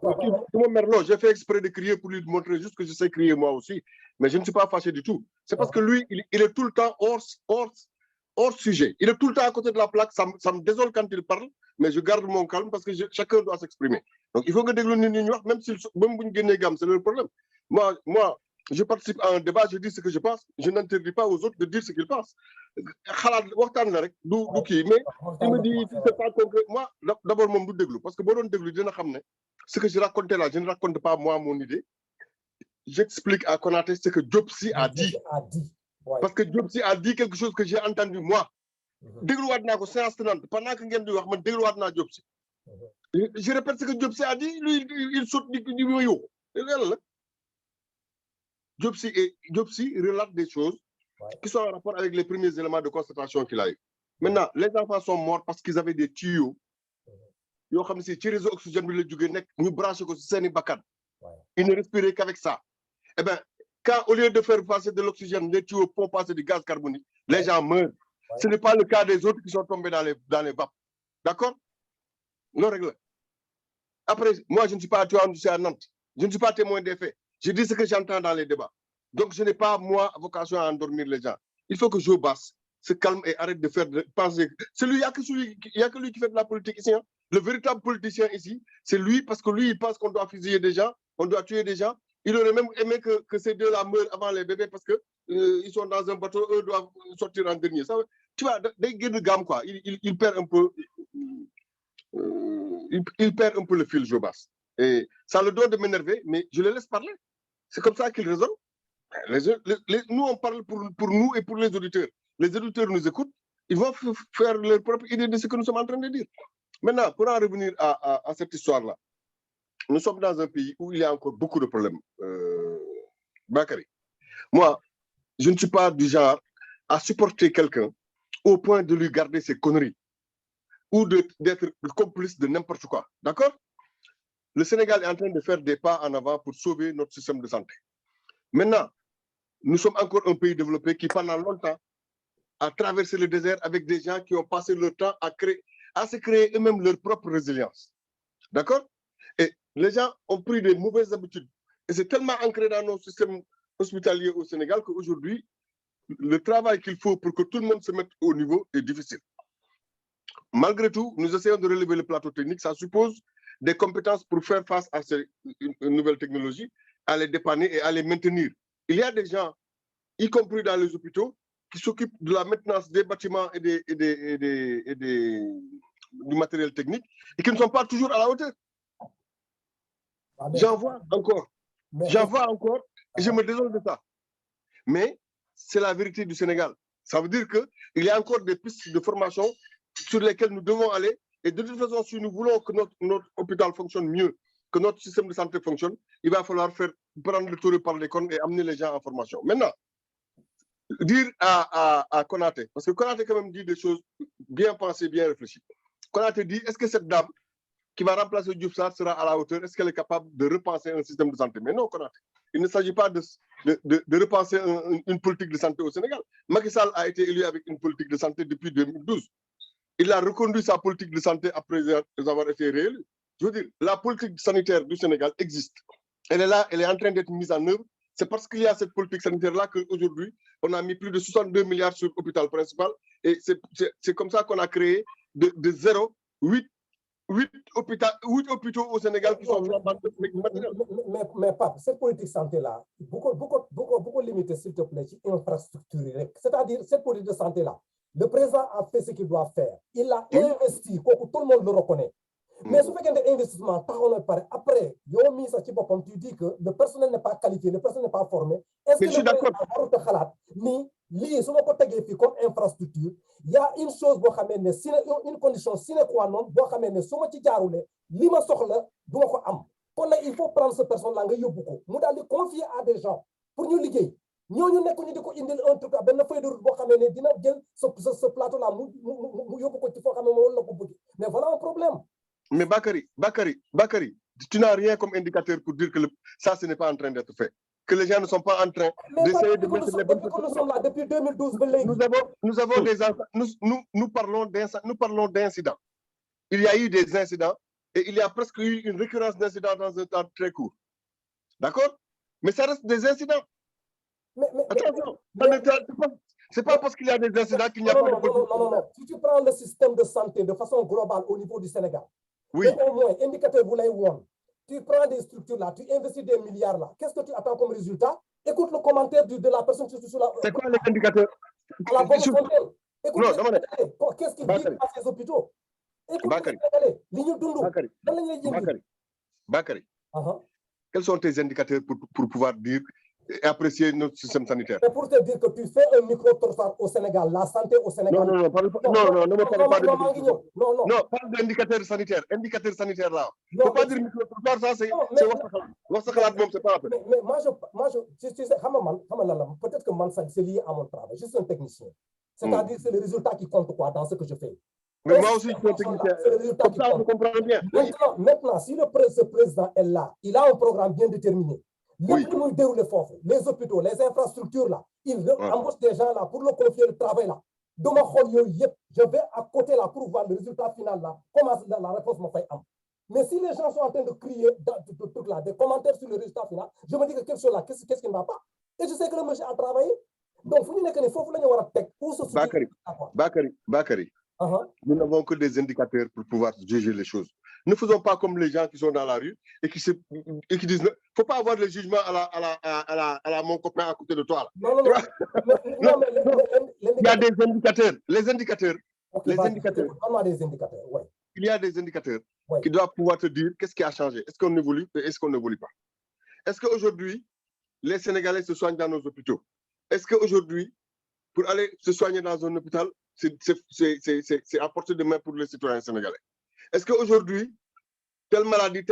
Merlot, j'ai fait exprès de crier pour lui montrer juste que je sais crier moi aussi. Mais je ne suis pas fâché du tout. C'est parce que lui, il est tout le temps hors sujet. Il est tout le temps à côté de la plaque. Ça me désole quand il parle, mais je garde mon calme parce que chacun doit s'exprimer. Donc, il faut que même si c'est le problème. Moi, je participe à un débat, je dis ce que je pense. Je n'interdis pas aux autres de dire ce qu'ils pensent. Mais il me dit, c'est pas concret. Moi, d'abord, mon bout de déglou. Parce que ce que je racontais là, je ne raconte pas moi mon idée. J'explique à Konaté ce que Diopsi a dit. Ouais. Parce que Diopsi a dit quelque chose que j'ai entendu moi. Pendant que Diopsi. Je répète ce que Diopsi a dit, lui, il saute du moyo. Diopsi relate des choses qui sont en rapport avec les premiers éléments de constatation qu'il a eu. Maintenant, les enfants sont morts parce qu'ils avaient des tuyaux. Ils ne respiraient qu'avec ça. Eh bien, quand au lieu de faire passer de l'oxygène, les tuyaux font passer du gaz carbonique, les gens meurent. Ce n'est pas le cas des autres qui sont tombés dans les vapes. D'accord? Non règle. Après, moi, je ne suis pas à Nantes. Je ne suis pas témoin des faits. Je dis ce que j'entends dans les débats. Donc, je n'ai pas, moi, vocation à endormir les gens. Il faut que Joe Bass se calme et arrête de faire penser. Il n'y a que lui qui fait de la politique ici. Hein. Le véritable politicien ici, c'est lui, parce que lui, il pense qu'on doit fusiller des gens, on doit tuer des gens. Il aurait même aimé que ces deux-là meurent avant les bébés parce que ils sont dans un bateau, eux doivent sortir en dernier. Ça, tu vois, des gueux de gamme, quoi. Il perd un peu. Il perd un peu le fil, Joe Bass. Et ça le doit de m'énerver, mais je le laisse parler. C'est comme ça qu'il raisonne. Nous, on parle pour nous et pour les auditeurs. Les auditeurs nous écoutent, ils vont faire leur propre idée de ce que nous sommes en train de dire. Maintenant, pour en revenir à cette histoire-là, nous sommes dans un pays où il y a encore beaucoup de problèmes. Bakary, moi, je ne suis pas du genre à supporter quelqu'un au point de lui garder ses conneries. ou d'être complice de n'importe quoi. D'accord? Le Sénégal est en train de faire des pas en avant pour sauver notre système de santé. Maintenant, nous sommes encore un pays développé qui, pendant longtemps, a traversé le désert avec des gens qui ont passé leur temps à se créer eux-mêmes leur propre résilience. D'accord? Et les gens ont pris des mauvaises habitudes. Et c'est tellement ancré dans nos systèmes hospitaliers au Sénégal qu'aujourd'hui, le travail qu'il faut pour que tout le monde se mette au niveau est difficile. Malgré tout, nous essayons de relever le plateau technique. Ça suppose des compétences pour faire face à ces nouvelles technologies, à les dépanner et à les maintenir. Il y a des gens, y compris dans les hôpitaux, qui s'occupent de la maintenance des bâtiments et du matériel technique et qui ne sont pas toujours à la hauteur. J'en vois encore. J'en vois encore et je me désole de ça. Mais c'est la vérité du Sénégal. Ça veut dire qu'il y a encore des pistes de formation sur lesquelles nous devons aller. Et de toute façon, si nous voulons que notre hôpital fonctionne mieux, que notre système de santé fonctionne, il va falloir prendre le taureau par les cornes et amener les gens en formation. Maintenant, dire à Konaté, parce que Konaté quand même dit des choses bien pensées, bien réfléchies. Konaté dit, est-ce que cette dame qui va remplacer Diouf Sarr sera à la hauteur? Est-ce qu'elle est capable de repenser un système de santé? Mais non, Konaté. Il ne s'agit pas de repenser une politique de santé au Sénégal. Macky Sall a été élu avec une politique de santé depuis 2012. Il a reconduit sa politique de santé après avoir été réélu. Je veux dire, la politique sanitaire du Sénégal existe. Elle est là, elle est en train d'être mise en œuvre. C'est parce qu'il y a cette politique sanitaire-là qu'aujourd'hui, on a mis plus de 62 milliards sur l'hôpital principal. Et c'est comme ça qu'on a créé de 0, 8 hôpitaux au Sénégal qui sont mais Pape, cette politique santé-là, beaucoup limiter, s'il te plaît, infrastructure. C'est-à-dire, cette politique de santé-là, le président a fait ce qu'il doit faire. Il a investi, tout le monde le reconnaît. Mais ce fait qu'il y a des investissements, après, tu dis que le personnel n'est pas qualifié, le personnel n'est pas formé. Est-ce que le président a comme infrastructure, il y a une chose, une condition sine qua non, il faut prendre ce personnel-là, il confier à des gens pour nous liguer. Nous avons un truc, feuille de route, ce plateau-là, mais voilà un problème. Mais Bakary, tu n'as rien comme indicateur pour dire que ça, ce n'est pas en train d'être fait. Que les gens ne sont pas en train d'essayer de mettre les bonnes choses. Nous sommes là depuis 2012. Nous avons des nous parlons d'incidents. Il y a eu des incidents et il y a presque eu une récurrence d'incidents dans un temps très court. D'accord? Mais ça reste des incidents. Attention, c'est pas parce qu'il y a des incidents qu'il n'y a pas de politique. Non. Si tu prends le système de santé de façon globale au niveau du Sénégal, oui. Et au moins, indicateur vous l'avez won. Tu prends des structures là, tu investis des milliards là. Qu'est-ce que tu attends comme résultat? Écoute le commentaire de la personne qui est sur la. C'est quoi les indicateurs? À la bonne fontaine. Écoute, qu'est-ce qu'il dit à ces hôpitaux? Écoute, Bakary. Quels sont tes indicateurs pour pouvoir dire et apprécier notre système sanitaire? C'est pour te dire que tu fais un micro-trottoir au Sénégal, la santé au Sénégal. Non, ne me parle pas de non, parle d'indicateurs sanitaires. Indicateur sanitaire là. Il ne faut pas dire micro-trottoir, ça c'est c'est pas la peine. Mais moi, tu sais, peut-être que c'est lié à mon travail. Je suis un technicien. C'est-à-dire c'est le résultat qui compte quoi dans ce que je fais. Mais moi aussi, je suis un technicien. Comme ça, je comprends bien. Maintenant, si ce président est là, il a un programme bien déterminé. Les hôpitaux, les infrastructures là, il embauche des gens là pour le confier le travail là. Je vais à côté là pour voir le résultat final là, comment la réponse m'a fait. Mais si les gens sont en train de crier là, des commentaires sur le résultat final, je me dis que quelque chose là, qu'est-ce qui ne va pas? Et je sais que le monsieur a travaillé. Donc, il faut Bakary. Nous n'avons que des indicateurs pour pouvoir juger les choses. Ne faisons pas comme les gens qui sont dans la rue et qui disent il ne faut pas avoir le jugement à la mon copain à côté de toi. Là. Non. Il y a des indicateurs. Les indicateurs. Okay, les indicateurs. Ouais. Il y a des indicateurs qui doivent pouvoir te dire qu'est-ce qui a changé. Est-ce qu'on évolue et est-ce qu'on n'évolue pas? Est-ce qu'aujourd'hui, les Sénégalais se soignent dans nos hôpitaux? Est-ce qu'aujourd'hui, pour aller se soigner dans un hôpital, c'est à portée de main pour les citoyens sénégalais? Est-ce qu'aujourd'hui, telle maladie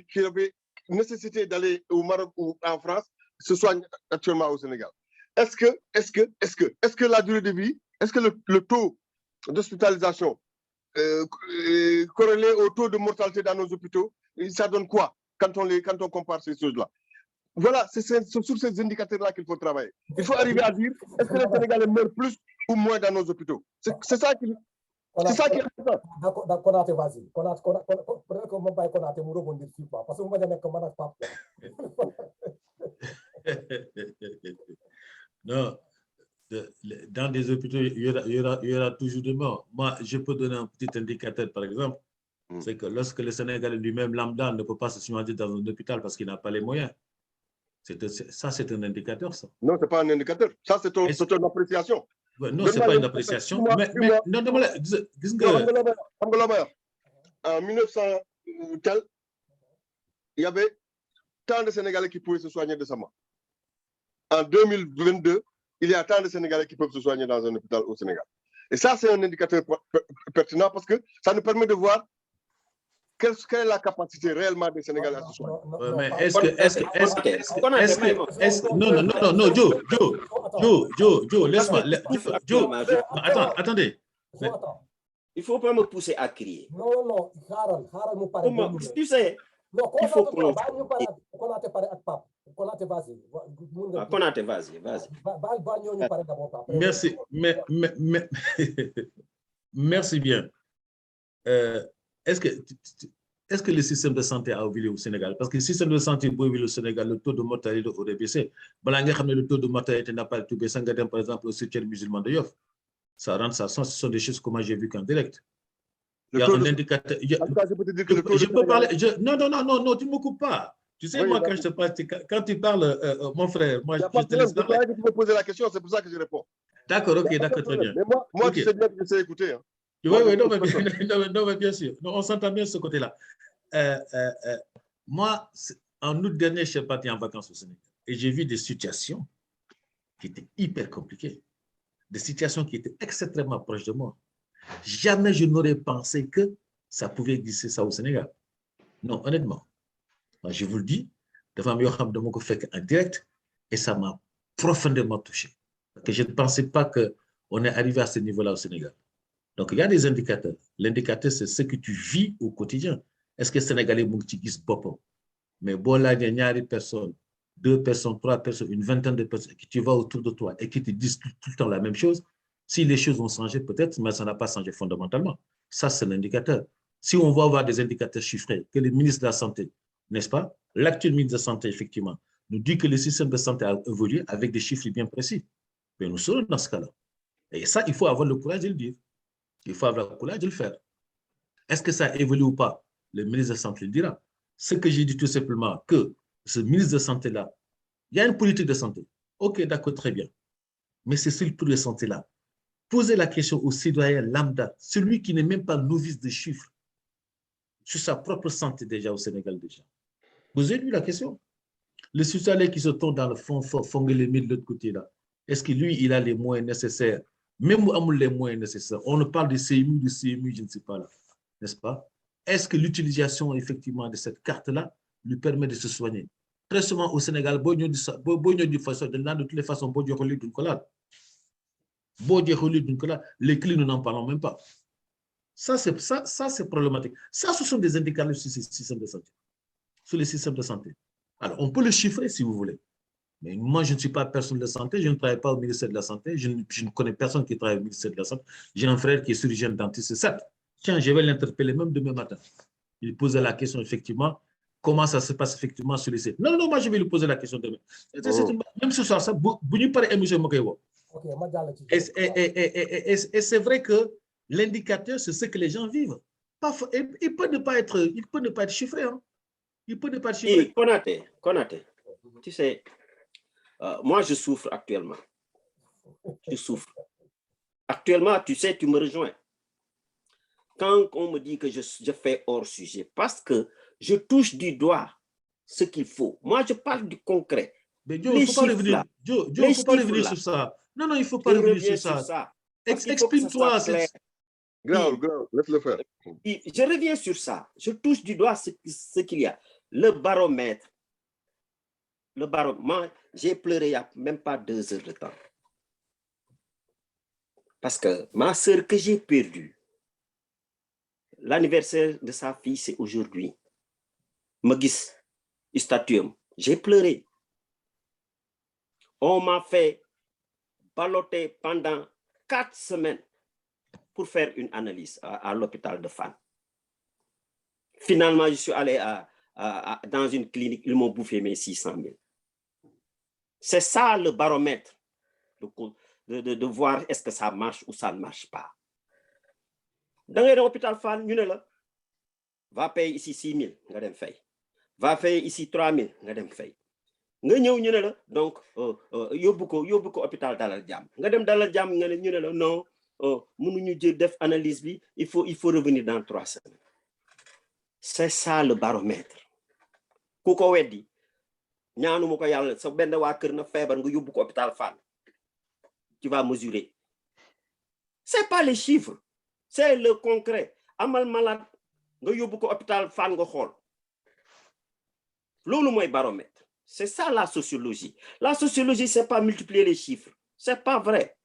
qui avait nécessité d'aller au Maroc ou en France se soigne actuellement au Sénégal? Est-ce que la durée de vie, est-ce que le taux d'hospitalisation corrélé au taux de mortalité dans nos hôpitaux, ça donne quoi quand on compare ces choses-là? Voilà, c'est sur ces indicateurs-là qu'il faut travailler. Il faut arriver à dire, est-ce que les Sénégalais meurent plus ou moins dans nos hôpitaux? C'est ça qui est important. D'accord, Konaté, vas-y. Peut-être que mon père Konaté me rebondir dessus, parce que moi, je n'ai que mon pas. Non, dans des hôpitaux, il y aura toujours des morts. Moi, je peux donner un petit indicateur, par exemple. C'est que lorsque le Sénégalais lui-même, lambda, ne peut pas se soigner dans un hôpital parce qu'il n'a pas les moyens. Ça, c'est un indicateur, ça. Non, ce n'est pas un indicateur. Ça, c'est une appréciation. Non, ce n'est pas une appréciation. Mais non, en 1900, il y avait tant de Sénégalais qui pouvaient se soigner décemment. En 2022, il y a tant de Sénégalais qui peuvent se soigner dans un hôpital au Sénégal. Et ça, c'est un indicateur pertinent parce que ça nous permet de voir quelle est la capacité réellement des Sénégalais à se soigner. Mais Joe, laisse-moi. Attendez. Il ne faut pas me pousser à crier. Non, Comment, tu sais, il faut qu'on... Konaté, vas-y. Merci, merci bien. Est-ce que le système de santé a évolué au Sénégal? Parce que le système de santé a évolué au Sénégal, le taux de mortalité aurait baissé. Le taux de mortalité n'a pas tout baissé. Par exemple, au cimetière musulman de Yoff. Ça rentre, ce sont des choses que moi j'ai vues qu'en direct. Il y a un indicateur. Je peux parler. Non, tu ne me coupes pas. Tu sais, oui, moi, quand tu parles, mon frère, moi, je te laisse parler. Tu me poses la question, c'est pour ça que je réponds. D'accord, ok, d'accord, très bien. Mais moi okay. Tu sais bien que je sais écouter. Hein. Oui, non, mais bien sûr. Non, on s'entend bien de ce côté-là. Moi, en août dernier, je suis parti en vacances au Sénégal et j'ai vu des situations qui étaient hyper compliquées, des situations qui étaient extrêmement proches de moi. Jamais je n'aurais pensé que ça pouvait exister ça au Sénégal. Non, honnêtement. Moi, je vous le dis, devant moi, je l'ai fait en direct et ça m'a profondément touché. Parce que je ne pensais pas qu'on est arrivé à ce niveau-là au Sénégal. Donc, il y a des indicateurs. L'indicateur, c'est ce que tu vis au quotidien. Est-ce que les Sénégalais vont te dire popo? Mais bon, là, il y a une personne, 2 personnes, 3 personnes, une vingtaine de personnes qui tu vas autour de toi et qui te disent tout le temps la même chose. Si les choses ont changé, peut-être, mais ça n'a pas changé fondamentalement. Ça, c'est l'indicateur. Si on va avoir des indicateurs chiffrés, que le ministre de la Santé, n'est-ce pas, l'actuel ministre de la Santé, effectivement, nous dit que le système de santé a évolué avec des chiffres bien précis. Mais nous serons dans ce cas-là. Et ça, il faut avoir le courage de le dire. Il faut avoir le courage de le faire. Est-ce que ça évolue ou pas? Le ministre de la Santé le dira. Ce que j'ai dit tout simplement, que ce ministre de la Santé-là, il y a une politique de santé. OK, d'accord, très bien. Mais c'est ce politique de santé-là. Posez la question au citoyen lambda, celui qui n'est même pas novice de chiffres, sur sa propre santé déjà au Sénégal déjà. Posez-lui la question. Le citoyen qui se tourne dans le fond, les de l'autre côté là, est-ce que lui, il a les moyens nécessaires? Même les moyens nécessaires. On ne parle de CMU, je ne sais pas là, n'est-ce pas? Est-ce que l'utilisation effectivement de cette carte-là lui permet de se soigner? Très souvent au Sénégal, de toutes les façons, les clients n'en parlons même pas. Ça, c'est problématique. Ça, ce sont des indicateurs sur le système de santé. Sur les systèmes de santé. Alors, on peut le chiffrer si vous voulez. Mais moi, je ne suis pas personne de la santé, je ne travaille pas au ministère de la Santé, je ne connais personne qui travaille au ministère de la Santé. J'ai un frère qui est chirurgien dentiste, c'est ça. Tiens, je vais l'interpeller même demain matin. Il posait la question, effectivement, comment ça se passe effectivement sur les sites. Non, moi, je vais lui poser la question demain. Même ce soir, ça, et c'est vrai que l'indicateur, c'est ce que les gens vivent. Il peut ne pas être chiffré. Hein. Il peut ne pas être chiffré. Et Konaté, tu sais, moi, je souffre actuellement. Je souffre. Actuellement, tu sais, tu me rejoins. Quand on me dit que je fais hors sujet, parce que je touche du doigt ce qu'il faut. Moi, je parle du concret. Mais Joe, il ne faut pas revenir. Joe, il ne faut pas revenir sur ça. Non, il ne faut pas revenir sur ça. Exprime-toi. Grave, laisse-le faire. Je reviens sur ça. Je touche du doigt ce qu'il y a. Le baromètre. Moi, j'ai pleuré il n'y a même pas 2 heures de temps. Parce que ma sœur que j'ai perdue, l'anniversaire de sa fille, c'est aujourd'hui. Magis, statuum, j'ai pleuré. On m'a fait balloter pendant 4 semaines pour faire une analyse à l'hôpital de Fann. Finalement, je suis allé dans une clinique, ils m'ont bouffé mes 600 000. C'est ça le baromètre, de voir est-ce que ça marche ou ça ne marche pas. Dans l'hôpital Fann, nous là, va payer ici 6 000, nga dem fay. Va payer ici 3 000, nga dem fay. Nga ñëw ñu ne la donc yóbbu ko hôpital Dalal Jàmm nga dem Dalal Jàmm nga ne ñu ne la non mënuñu jël def analyse bi il faut revenir dans 3 semaines. C'est ça le baromètre. Ku ko weddi ñaanu ma ko yàlla sa benn waa kër na feebar nga yóbbu ko hôpital Fann. Tu vas mesurer. C'est pas les chiffres, c'est le concret. Amal malade nga yóbbu ko hôpital Fann nga xool. Loolu mooy baromètre. C'est ça la sociologie. La sociologie, c'est pas multiplier les chiffres. C'est pas vrai.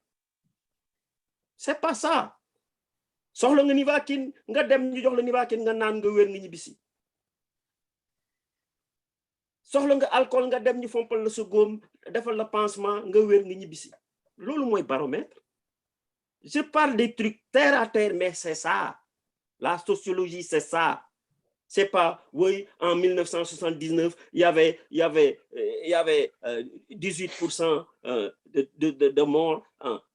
C'est pas ça. Soxla nga Nivaquine nga dem ñu jox la Nivaquine nga naan nga wér nga ñibbisi. Soxla nga alcool nga dem ñu fompal la sa góom defal la pansement nga wér nga ñibbisi. Loolu mooy baromètre. Je parle des trucs terre à terre, mais c'est ça. La sociologie, c'est ça. C'est pas, oui, en 1979, il y avait 18% de morts.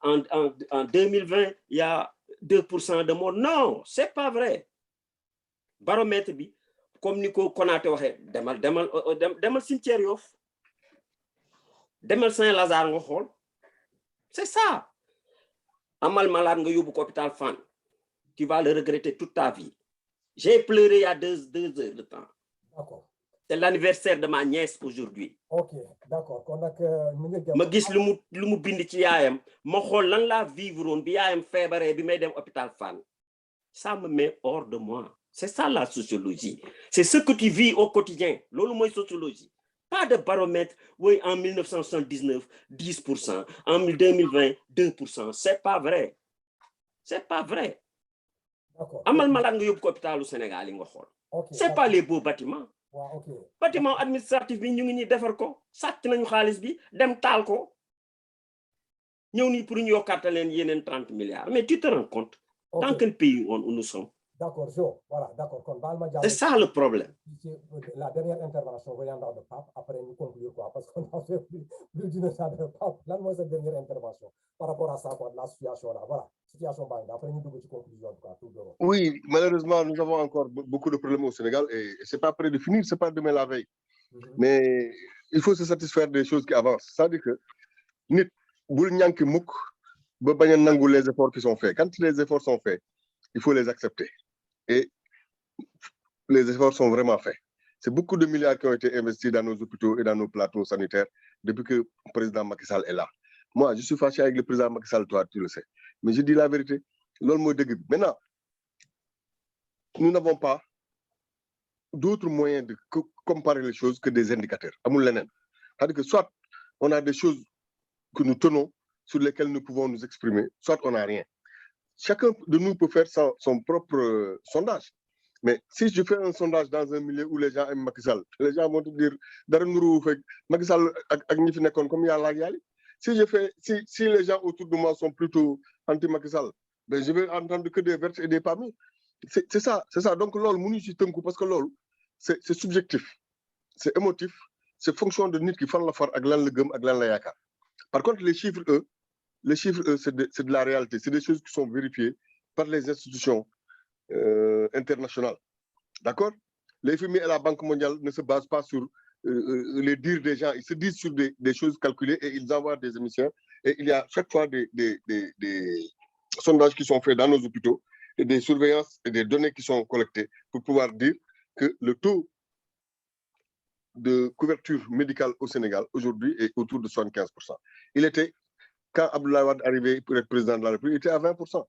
En 2020, il y a 2% de morts. Non, c'est pas vrai. Baromètre bi, comme Nico Konaté waxé, demal cimetière Yoff. Demal Saint-Lazare nga xol. C'est ça. Amal malade nga yóbbu ko hôpital Fann. Tu vas le regretter toute ta vie. J'ai pleuré il y a 2 heures de temps. D'accord. C'est l'anniversaire de ma nièce aujourd'hui. Ok, d'accord. Ma gis lu mu bind ci yaayam ma xool lan laa vivre woon bi yaayam feebaree bi may dem hôpital Fann. Ça me met hors de moi. C'est ça la sociologie. C'est ce que tu vis au quotidien. Loolu mooy sociologie. Pas de baromètre. Oui, en 1979, 10%. En 2020, 2%. C'est pas vrai. C'est pas vrai. Amal malade nga yóbbu ko hôpitalu Sénégal yi nga xool. C'est pas les beaux bâtiments. Bâtiment administratif bi ñu ngi ñi defar ko sàcc nañu xaalis bi dem taal ko ñëw nii pour ñu yokkaat leen yeneen 30 milliards. Mais tu te rends compte dans quel pays nous sommes? D'accord, Jo. Voilà, d'accord. C'est ça le problème. La dernière intervention voyant de Pape, après nous conclure quoi, parce qu'on a fait plus d'une heure de Pape. Là, moi, cette dernière intervention par rapport à ça, quoi, la situation là. Voilà, situation bang. Après nous devons conclusion quoi. Oui, malheureusement, nous avons encore beaucoup de problèmes au Sénégal et c'est pas prêt de finir, c'est pas demain la veille. Mais il faut se satisfaire des choses qui avancent. C'est-à-dire que nit bul ñanki mukk ba bañ a nangu les efforts qui sont faits. Quand les efforts sont faits, il faut les accepter. Et les efforts sont vraiment faits. C'est beaucoup de milliards qui ont été investis dans nos hôpitaux et dans nos plateaux sanitaires depuis que le président Macky Sall est là. Moi, je suis fâché avec le président Macky Sall, toi, tu le sais. Mais je dis la vérité. Maintenant, nous n'avons pas d'autres moyens de comparer les choses que des indicateurs. C'est-à-dire que soit on a des choses que nous tenons, sur lesquelles nous pouvons nous exprimer, soit on n'a rien. Chacun de nous peut faire son propre sondage. Mais si je fais un sondage dans un milieu où les gens aiment Macky Sall, les gens vont te dire Macky Sall comme si les gens autour de moi sont plutôt anti-Macky Sall, ben je vais entendre que des vertes et des pas mis. C'est ça. Donc lol parce que lol c'est subjectif, c'est émotif, c'est fonction de nit qui font la far ak lan la gëm ak lan la yakar. Par contre les chiffres eux c'est de la réalité, c'est des choses qui sont vérifiées par les institutions internationales. D'accord? Les FMI et la Banque mondiale ne se basent pas sur les dires des gens, ils se disent sur des choses calculées et ils envoient des émissions. Et il y a chaque fois des sondages qui sont faits dans nos hôpitaux et des surveillances et des données qui sont collectées pour pouvoir dire que le taux de couverture médicale au Sénégal aujourd'hui est autour de 75%. Il était, quand Abdoulaye Wade arrivait pour être président de la République, il était à 20%.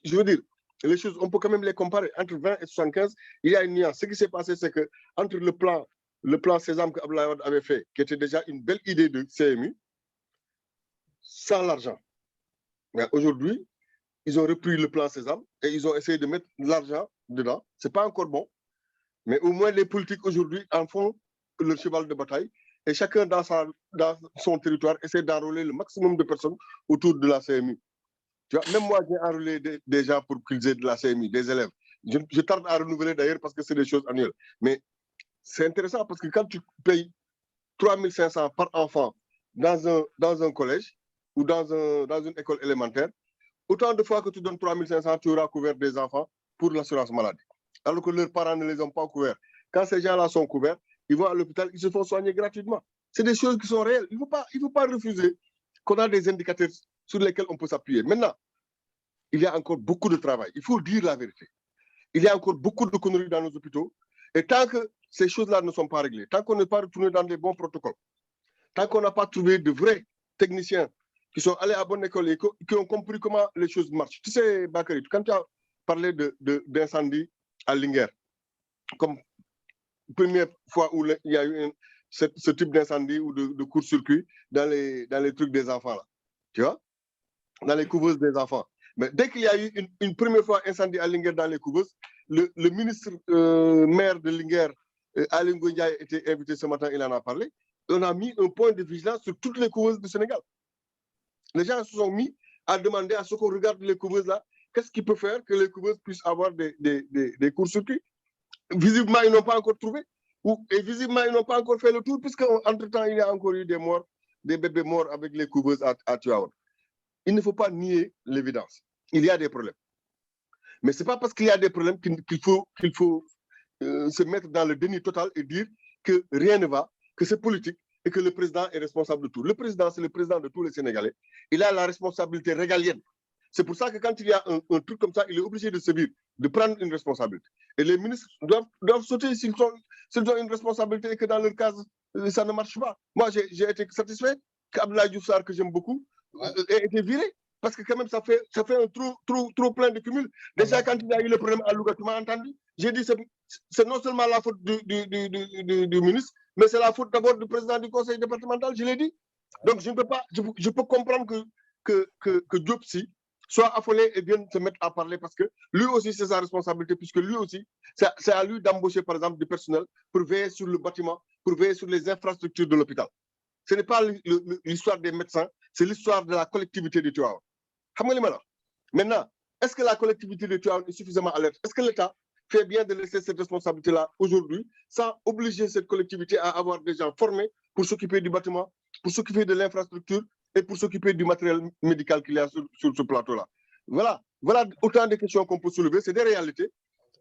Je veux dire, les choses, on peut quand même les comparer. Entre 20 et 75, il y a une nuance. Ce qui s'est passé, c'est que entre le plan Sésame que Abdoulaye Wade avait fait, qui était déjà une belle idée de CMU, sans l'argent. Mais aujourd'hui, ils ont repris le plan Sésame et ils ont essayé de mettre de l'argent dedans. C'est pas encore bon, mais au moins les politiques aujourd'hui en font leur cheval de bataille et chacun dans son territoire essaie d'enrôler le maximum de personnes autour de la CMU. Tu vois, même moi, j'ai enrôlé des gens pour qu'ils aient de la CMU, des élèves. Je tarde à renouveler d'ailleurs parce que c'est des choses annuelles. Mais c'est intéressant parce que quand tu payes 3 500 par enfant dans un collège ou dans une école élémentaire, autant de fois que tu donnes 3 500, tu auras couvert des enfants pour l'assurance maladie. Alors que leurs parents ne les ont pas couverts. Quand ces gens-là sont couverts, ils vont à l'hôpital, ils se font soigner gratuitement. C'est des choses qui sont réelles. Il ne faut pas refuser qu'on a des indicateurs sur lesquels on peut s'appuyer. Maintenant, il y a encore beaucoup de travail. Il faut dire la vérité. Il y a encore beaucoup de conneries dans nos hôpitaux. Et tant que ces choses-là ne sont pas réglées, tant qu'on n'est pas retourné dans des bons protocoles, tant qu'on n'a pas trouvé de vrais techniciens qui sont allés à bonne école et qui ont compris comment les choses marchent. Tu sais, Bakary, quand tu as parlé d'incendie à Linguère, comme première fois où il y a eu ce type d'incendie ou de court-circuit dans les trucs des enfants, là, tu vois, dans les couveuses des enfants. Mais dès qu'il y a eu une première fois incendie à Linguère dans les couveuses, le ministre maire de Linguère, Alain Ndiaye, a été invité ce matin, il en a parlé. On a mis un point de vigilance sur toutes les couveuses du Sénégal. Les gens se sont mis à demander à ce qu'on regarde les couveuses là, qu'est-ce qui peut faire que les couveuses puissent avoir des courts-circuits. Visiblement, ils n'ont pas encore trouvé. Et visiblement, ils n'ont pas encore fait le tour, puisqu'entre-temps, il y a encore eu des morts, des bébés morts avec les couveuses à Tuaon. Il ne faut pas nier l'évidence. Il y a des problèmes. Mais ce n'est pas parce qu'il y a des problèmes qu'il faut se mettre dans le déni total et dire que rien ne va, que c'est politique et que le président est responsable de tout. Le président, c'est le président de tous les Sénégalais. Il a la responsabilité régalienne. C'est pour ça que quand il y a un truc comme ça, il est obligé de se dire, de prendre une responsabilité. Et les ministres doivent sauter s'ils ont une responsabilité et que dans leur cas, ça ne marche pas. Moi, j'ai été satisfait qu'Abdoulaye Diouf Sarr, que j'aime beaucoup, ait été viré. Parce que quand même, ça fait un trop plein de cumul. Déjà, quand il y a eu le problème à Louga, tu m'as entendu, j'ai dit c'est non seulement la faute du ministre, mais c'est la faute d'abord du président du conseil départemental, je l'ai dit. Donc, je peux comprendre que Diop Sy soit affolé et vienne se mettre à parler parce que lui aussi, c'est sa responsabilité, puisque lui aussi, c'est à lui d'embaucher, par exemple, du personnel pour veiller sur le bâtiment, pour veiller sur les infrastructures de l'hôpital. Ce n'est pas l'histoire des médecins, c'est l'histoire de la collectivité de Tivaouane. Maintenant, est-ce que la collectivité de Tivaouane est suffisamment alerte? Est-ce que l'État fait bien de laisser cette responsabilité-là aujourd'hui sans obliger cette collectivité à avoir des gens formés pour s'occuper du bâtiment, pour s'occuper de l'infrastructure et pour s'occuper du matériel médical qu'il y a sur ce plateau-là? Voilà autant de questions qu'on peut soulever. C'est des réalités.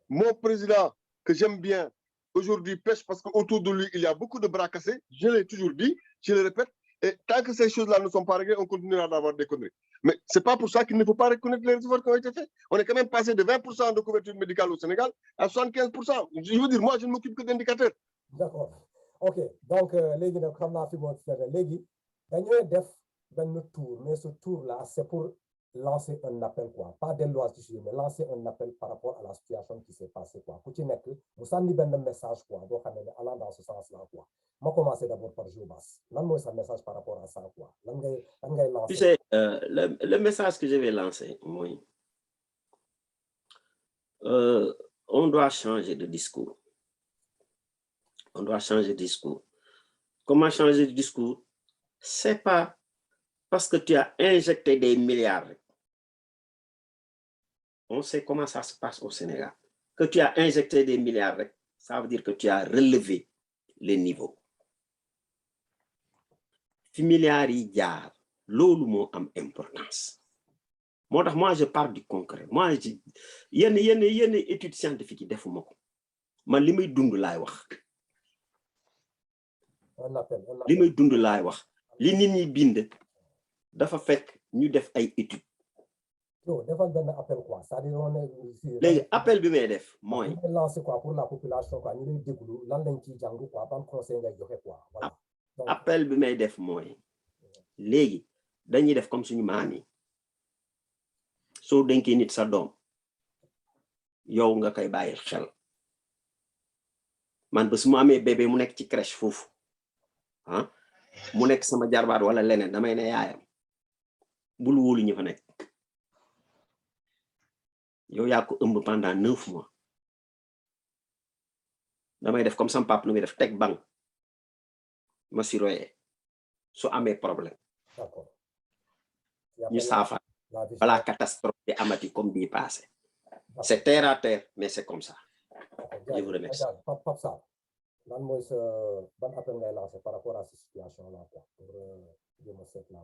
Mon président, que j'aime bien, aujourd'hui pêche parce qu'autour de lui, il y a beaucoup de bras cassés. Je l'ai toujours dit, je le répète. Et tant que ces choses-là ne sont pas réglées, on continuera d'avoir des conneries. Mais ce n'est pas pour ça qu'il ne faut pas reconnaître les efforts qui ont été faits. On est quand même passé de 20% de couverture médicale au Sénégal à 75%. Je veux dire, moi, je ne m'occupe que d'indicateurs. D'accord. OK. Donc, légui nak xamna fi mo féré légui dañoy def ben tour, mais ce tour-là, c'est pour lancer un appel, quoi. Pas des lois, mais lancer un appel par rapport à la situation qui s'est passée, quoi. Pour vous sendez un message, quoi, donc allant dans ce sens-là, quoi. Moi, commencer d'abord par Jobas. Là, moi, c'est un message par rapport à ça, quoi. Tu sais, le message que je vais lancer, moi, on doit changer de discours. On doit changer de discours. Comment changer de discours? C'est pas parce que tu as injecté des milliards. On sait comment ça se passe au Sénégal. Que tu as injecté des milliards, ça veut dire que tu as relevé les niveaux. Fi milliards yi jaar, lolu mo am importance. Moi je parle du concret. Moi yenn études scientifiques yi defuma ko. Man limay dund lay wax. Limay dund lay wax. Li nit ñi bind dafa fekk ñu def ay études. Léegi appel bi may def mooy lancer quoi pour la population, quoi, ñu lay déglu lan lañ ci jàng, quoi, ban conseil ngay joxe, quoi. Voilà. Appel bi may def mooy léegi dañuy def comme suñu maam yi soo dénkee nit sa doom yow nga koy bàyyi xel. Man ba su ma amee bébé mu nekk ci crèche foofu mu nekk sama jarbaat wala leneen damay ne yaayam bul wóolu ñu fa nekk. yow yaa ko ëmb pendant 9 mois damay def comme sama papa nu muy def teg bang ma surveiller su amee problème D'accord. ñu saafara balaa catastrophe di amati comme bii passé c'est terre à terre mais c'est comme ça. Je vous remercie. Pape Sarr lan mooy sa ban appel ngay lancer par rapport à cette situation là pour jéem a seet la.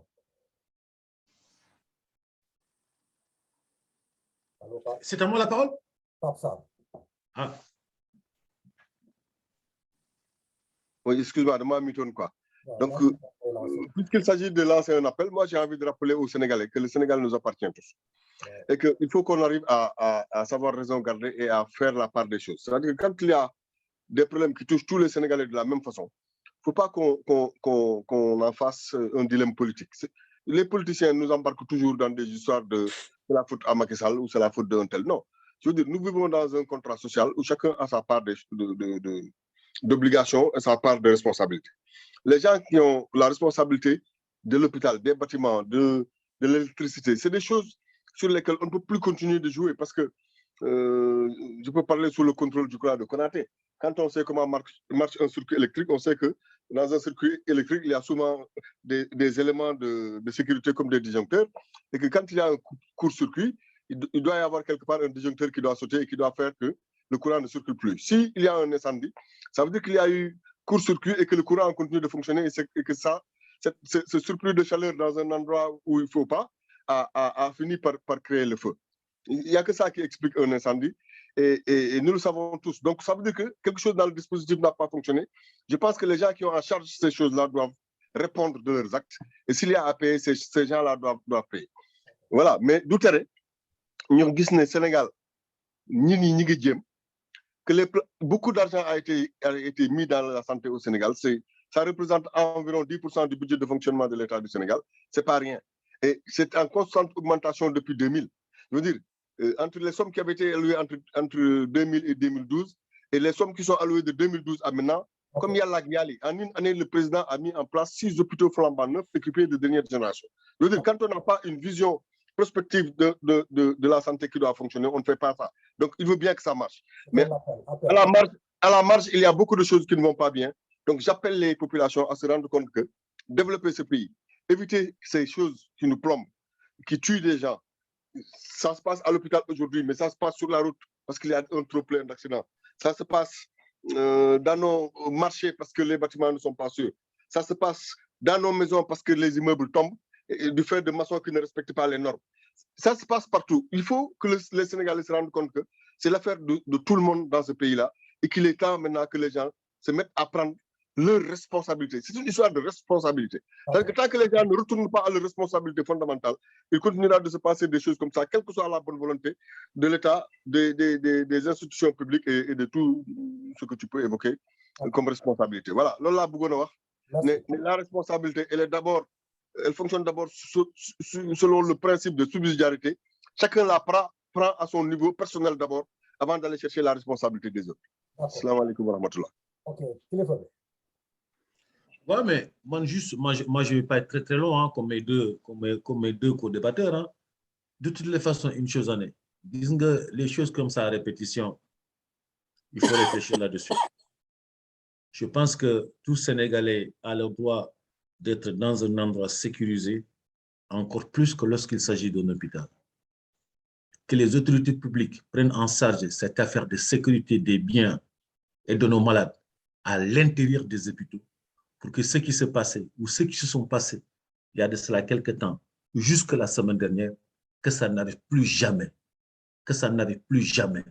Allô, Pape? C'est à moi la parole? Pape Sarr. Ah. Oui, excuse-moi, de moi, Milton, quoi. Donc, puisqu'il s'agit de lancer un appel, moi, j'ai envie de rappeler aux Sénégalais que le Sénégal nous appartient tous. Et qu'il faut qu'on arrive à savoir raison garder et à faire la part des choses. C'est-à-dire que quand il y a des problèmes qui touchent tous les Sénégalais de la même façon, il ne faut pas qu'on en fasse un dilemme politique. Les politiciens nous embarquent toujours dans des histoires de c'est la faute à Macky Sall ou c'est la faute d'un tel. Non. Je veux dire, nous vivons dans un contrat social où chacun a sa part d'obligation et sa part de responsabilité. Les gens qui ont la responsabilité de l'hôpital, des bâtiments, de l'électricité, c'est des choses sur lesquelles on ne peut plus continuer de jouer parce que je peux parler sous le contrôle du croix de Konaté. Quand on sait comment marche un circuit électrique, on sait que dans un circuit électrique, il y a souvent des éléments de sécurité comme des disjoncteurs et que quand il y a un court-circuit, il doit y avoir quelque part un disjoncteur qui doit sauter et qui doit faire que le courant ne circule plus. S'il y a un incendie, ça veut dire qu'il y a eu court-circuit et que le courant continue de fonctionner et que ce surplus de chaleur dans un endroit où il ne faut pas a fini par créer le feu. Il n'y a que ça qui explique un incendie et nous le savons tous. Donc, ça veut dire que quelque chose dans le dispositif n'a pas fonctionné. Je pense que les gens qui ont en charge ces choses-là doivent répondre de leurs actes. Et s'il y a à payer, ces gens-là doivent payer. Voilà. Mais d'où nous avons vu au Sénégal, que beaucoup d'argent a été mis dans la santé au Sénégal. Ça représente environ 10% du budget de fonctionnement de l'État du Sénégal. Ce n'est pas rien. Et c'est en constante augmentation depuis 2000. Je veux dire, entre les sommes qui avaient été allouées entre 2000 et 2012 et les sommes qui sont allouées de 2012 à maintenant, comme il y a la Gyali, en une année, le président a mis en place 6 hôpitaux flambant neufs équipés de dernière génération. Je veux dire, quand on n'a pas une vision prospective de la santé qui doit fonctionner, on ne fait pas ça. Donc, il veut bien que ça marche. Mais à la marge, il y a beaucoup de choses qui ne vont pas bien. Donc, j'appelle les populations à se rendre compte que développer ce pays, éviter ces choses qui nous plombent, qui tuent des gens, ça se passe à l'hôpital aujourd'hui, mais ça se passe sur la route parce qu'il y a un trop plein d'accidents. Ça se passe dans nos marchés parce que les bâtiments ne sont pas sûrs. Ça se passe dans nos maisons parce que les immeubles tombent et du fait de maçons qui ne respectent pas les normes. Ça se passe partout. Il faut que les Sénégalais se rendent compte que c'est l'affaire de tout le monde dans ce pays-là et qu'il est temps maintenant que les gens se mettent à prendre leurs responsabilités. C'est une histoire de responsabilité. C'est-à-dire que tant que les gens ne retournent pas à leurs responsabilités fondamentales, il continuera de se passer des choses comme ça, quelle que soit la bonne volonté de l'État, des institutions publiques et de tout ce que tu peux évoquer comme responsabilité. Voilà. La responsabilité, elle fonctionne d'abord selon le principe de subsidiarité. Chacun la prend à son niveau personnel d'abord avant d'aller chercher la responsabilité des autres. Assalamu alaikum wa rahmatullah. Ok, ouais, mais moi, je ne vais pas être très très long hein, comme mes deux co-débatteurs. Hein. De toutes les façons, une chose en est. Disons que les choses comme ça à répétition, il faut réfléchir là-dessus. Je pense que tout Sénégalais a le droit d'être dans un endroit sécurisé, encore plus que lorsqu'il s'agit d'un hôpital. Que les autorités publiques prennent en charge cette affaire de sécurité des biens et de nos malades à l'intérieur des hôpitaux pour que ce qui s'est passé ou ceux qui se sont passés il y a de cela quelques temps, jusque la semaine dernière, que ça n'arrive plus jamais. Que ça n'arrive plus jamais.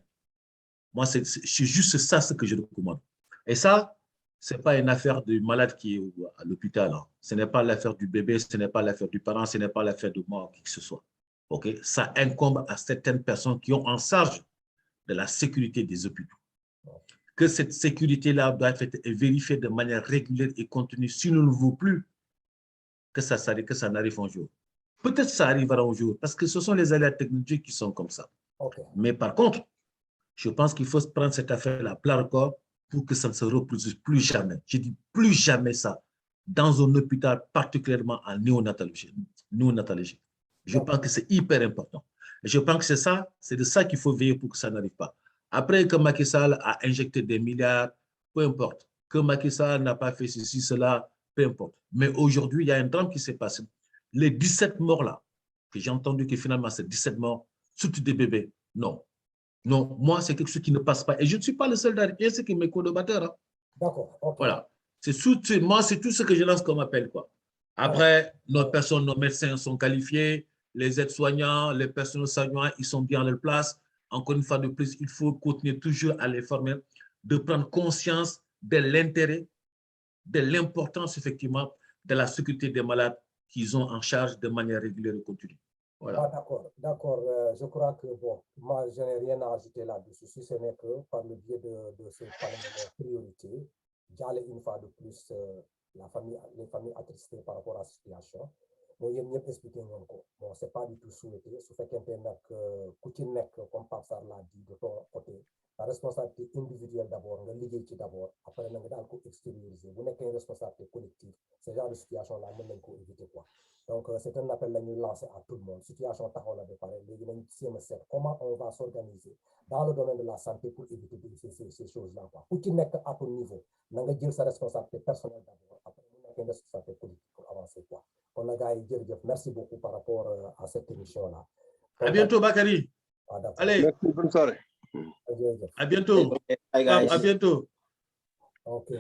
Moi, c'est juste ça ce que je recommande. Et ça, ce n'est pas une affaire du malade qui est à l'hôpital. Hein. Ce n'est pas l'affaire du bébé, ce n'est pas l'affaire du parent, ce n'est pas l'affaire de moi ou qui que ce soit. Okay? Ça incombe à certaines personnes qui ont en charge de la sécurité des hôpitaux. Que cette sécurité-là doit être vérifiée de manière régulière et continue. Si nous ne voulons plus que ça n'arrive un jour. Peut-être que ça arrivera un jour, parce que ce sont les aléas technologiques qui sont comme ça. Okay. Mais par contre, je pense qu'il faut prendre cette affaire-là à plat corps pour que ça ne se reproduise plus jamais. Je dis plus jamais ça dans un hôpital, particulièrement en néonatologie. Je pense que c'est hyper important. Et je pense que c'est de ça qu'il faut veiller pour que ça n'arrive pas. Après que Macky Sall a injecté des milliards, peu importe. Que Macky Sall n'a pas fait ceci, cela, peu importe. Mais aujourd'hui, il y a un drame qui s'est passé. Les 17 morts là, que j'ai entendu que finalement c'est 17 morts, surtout des bébés. Non. Non, moi, c'est quelque chose qui ne passe pas. Et je ne suis pas le seul derrière, c'est que mes co-débatteurs. Hein. D'accord. Okay. Voilà. Moi, c'est tout ce que je lance comme appel, quoi. Après, nos personnes, nos médecins sont qualifiés, les aides-soignants, les personnels soignants, ils sont bien à leur place. Encore une fois de plus, il faut continuer toujours à les former, de prendre conscience de l'intérêt, de l'importance, effectivement, de la sécurité des malades qu'ils ont en charge de manière régulière et continue. Voilà. Ah, d'accord, d'accord. Je crois que, bon, moi, je n'ai rien à ajouter là-dessus. Si ce n'est que par le biais de ce panel de priorité, j'allais une fois de plus les familles attristées par rapport à la situation. Bon, il y a expliqué bon, c'est pas du tout souhaité. Ce fait qu'un comme Pape Sarr l'a dit, de ton côté, la responsabilité individuelle d'abord, le liggéey d'abord, après, on va extérioriser. Vous n'êtes qu'une responsabilité collective. Ce genre de situation-là, on peut éviter quoi. Donc, c'est un appel à nous lancer à tout le monde. Situation taxaw de parler, comment on va s'organiser dans le domaine de la santé pour éviter ces choses-là. Pour qui n'est à ton niveau, on a dit sa responsabilité personnelle d'abord, après, on a une responsabilité politique pour avancer. Quoi. On a gagné, merci beaucoup par rapport à cette émission-là. À bientôt, Bakary. Allez. Merci, bonne soirée. À bientôt. À bientôt. OK.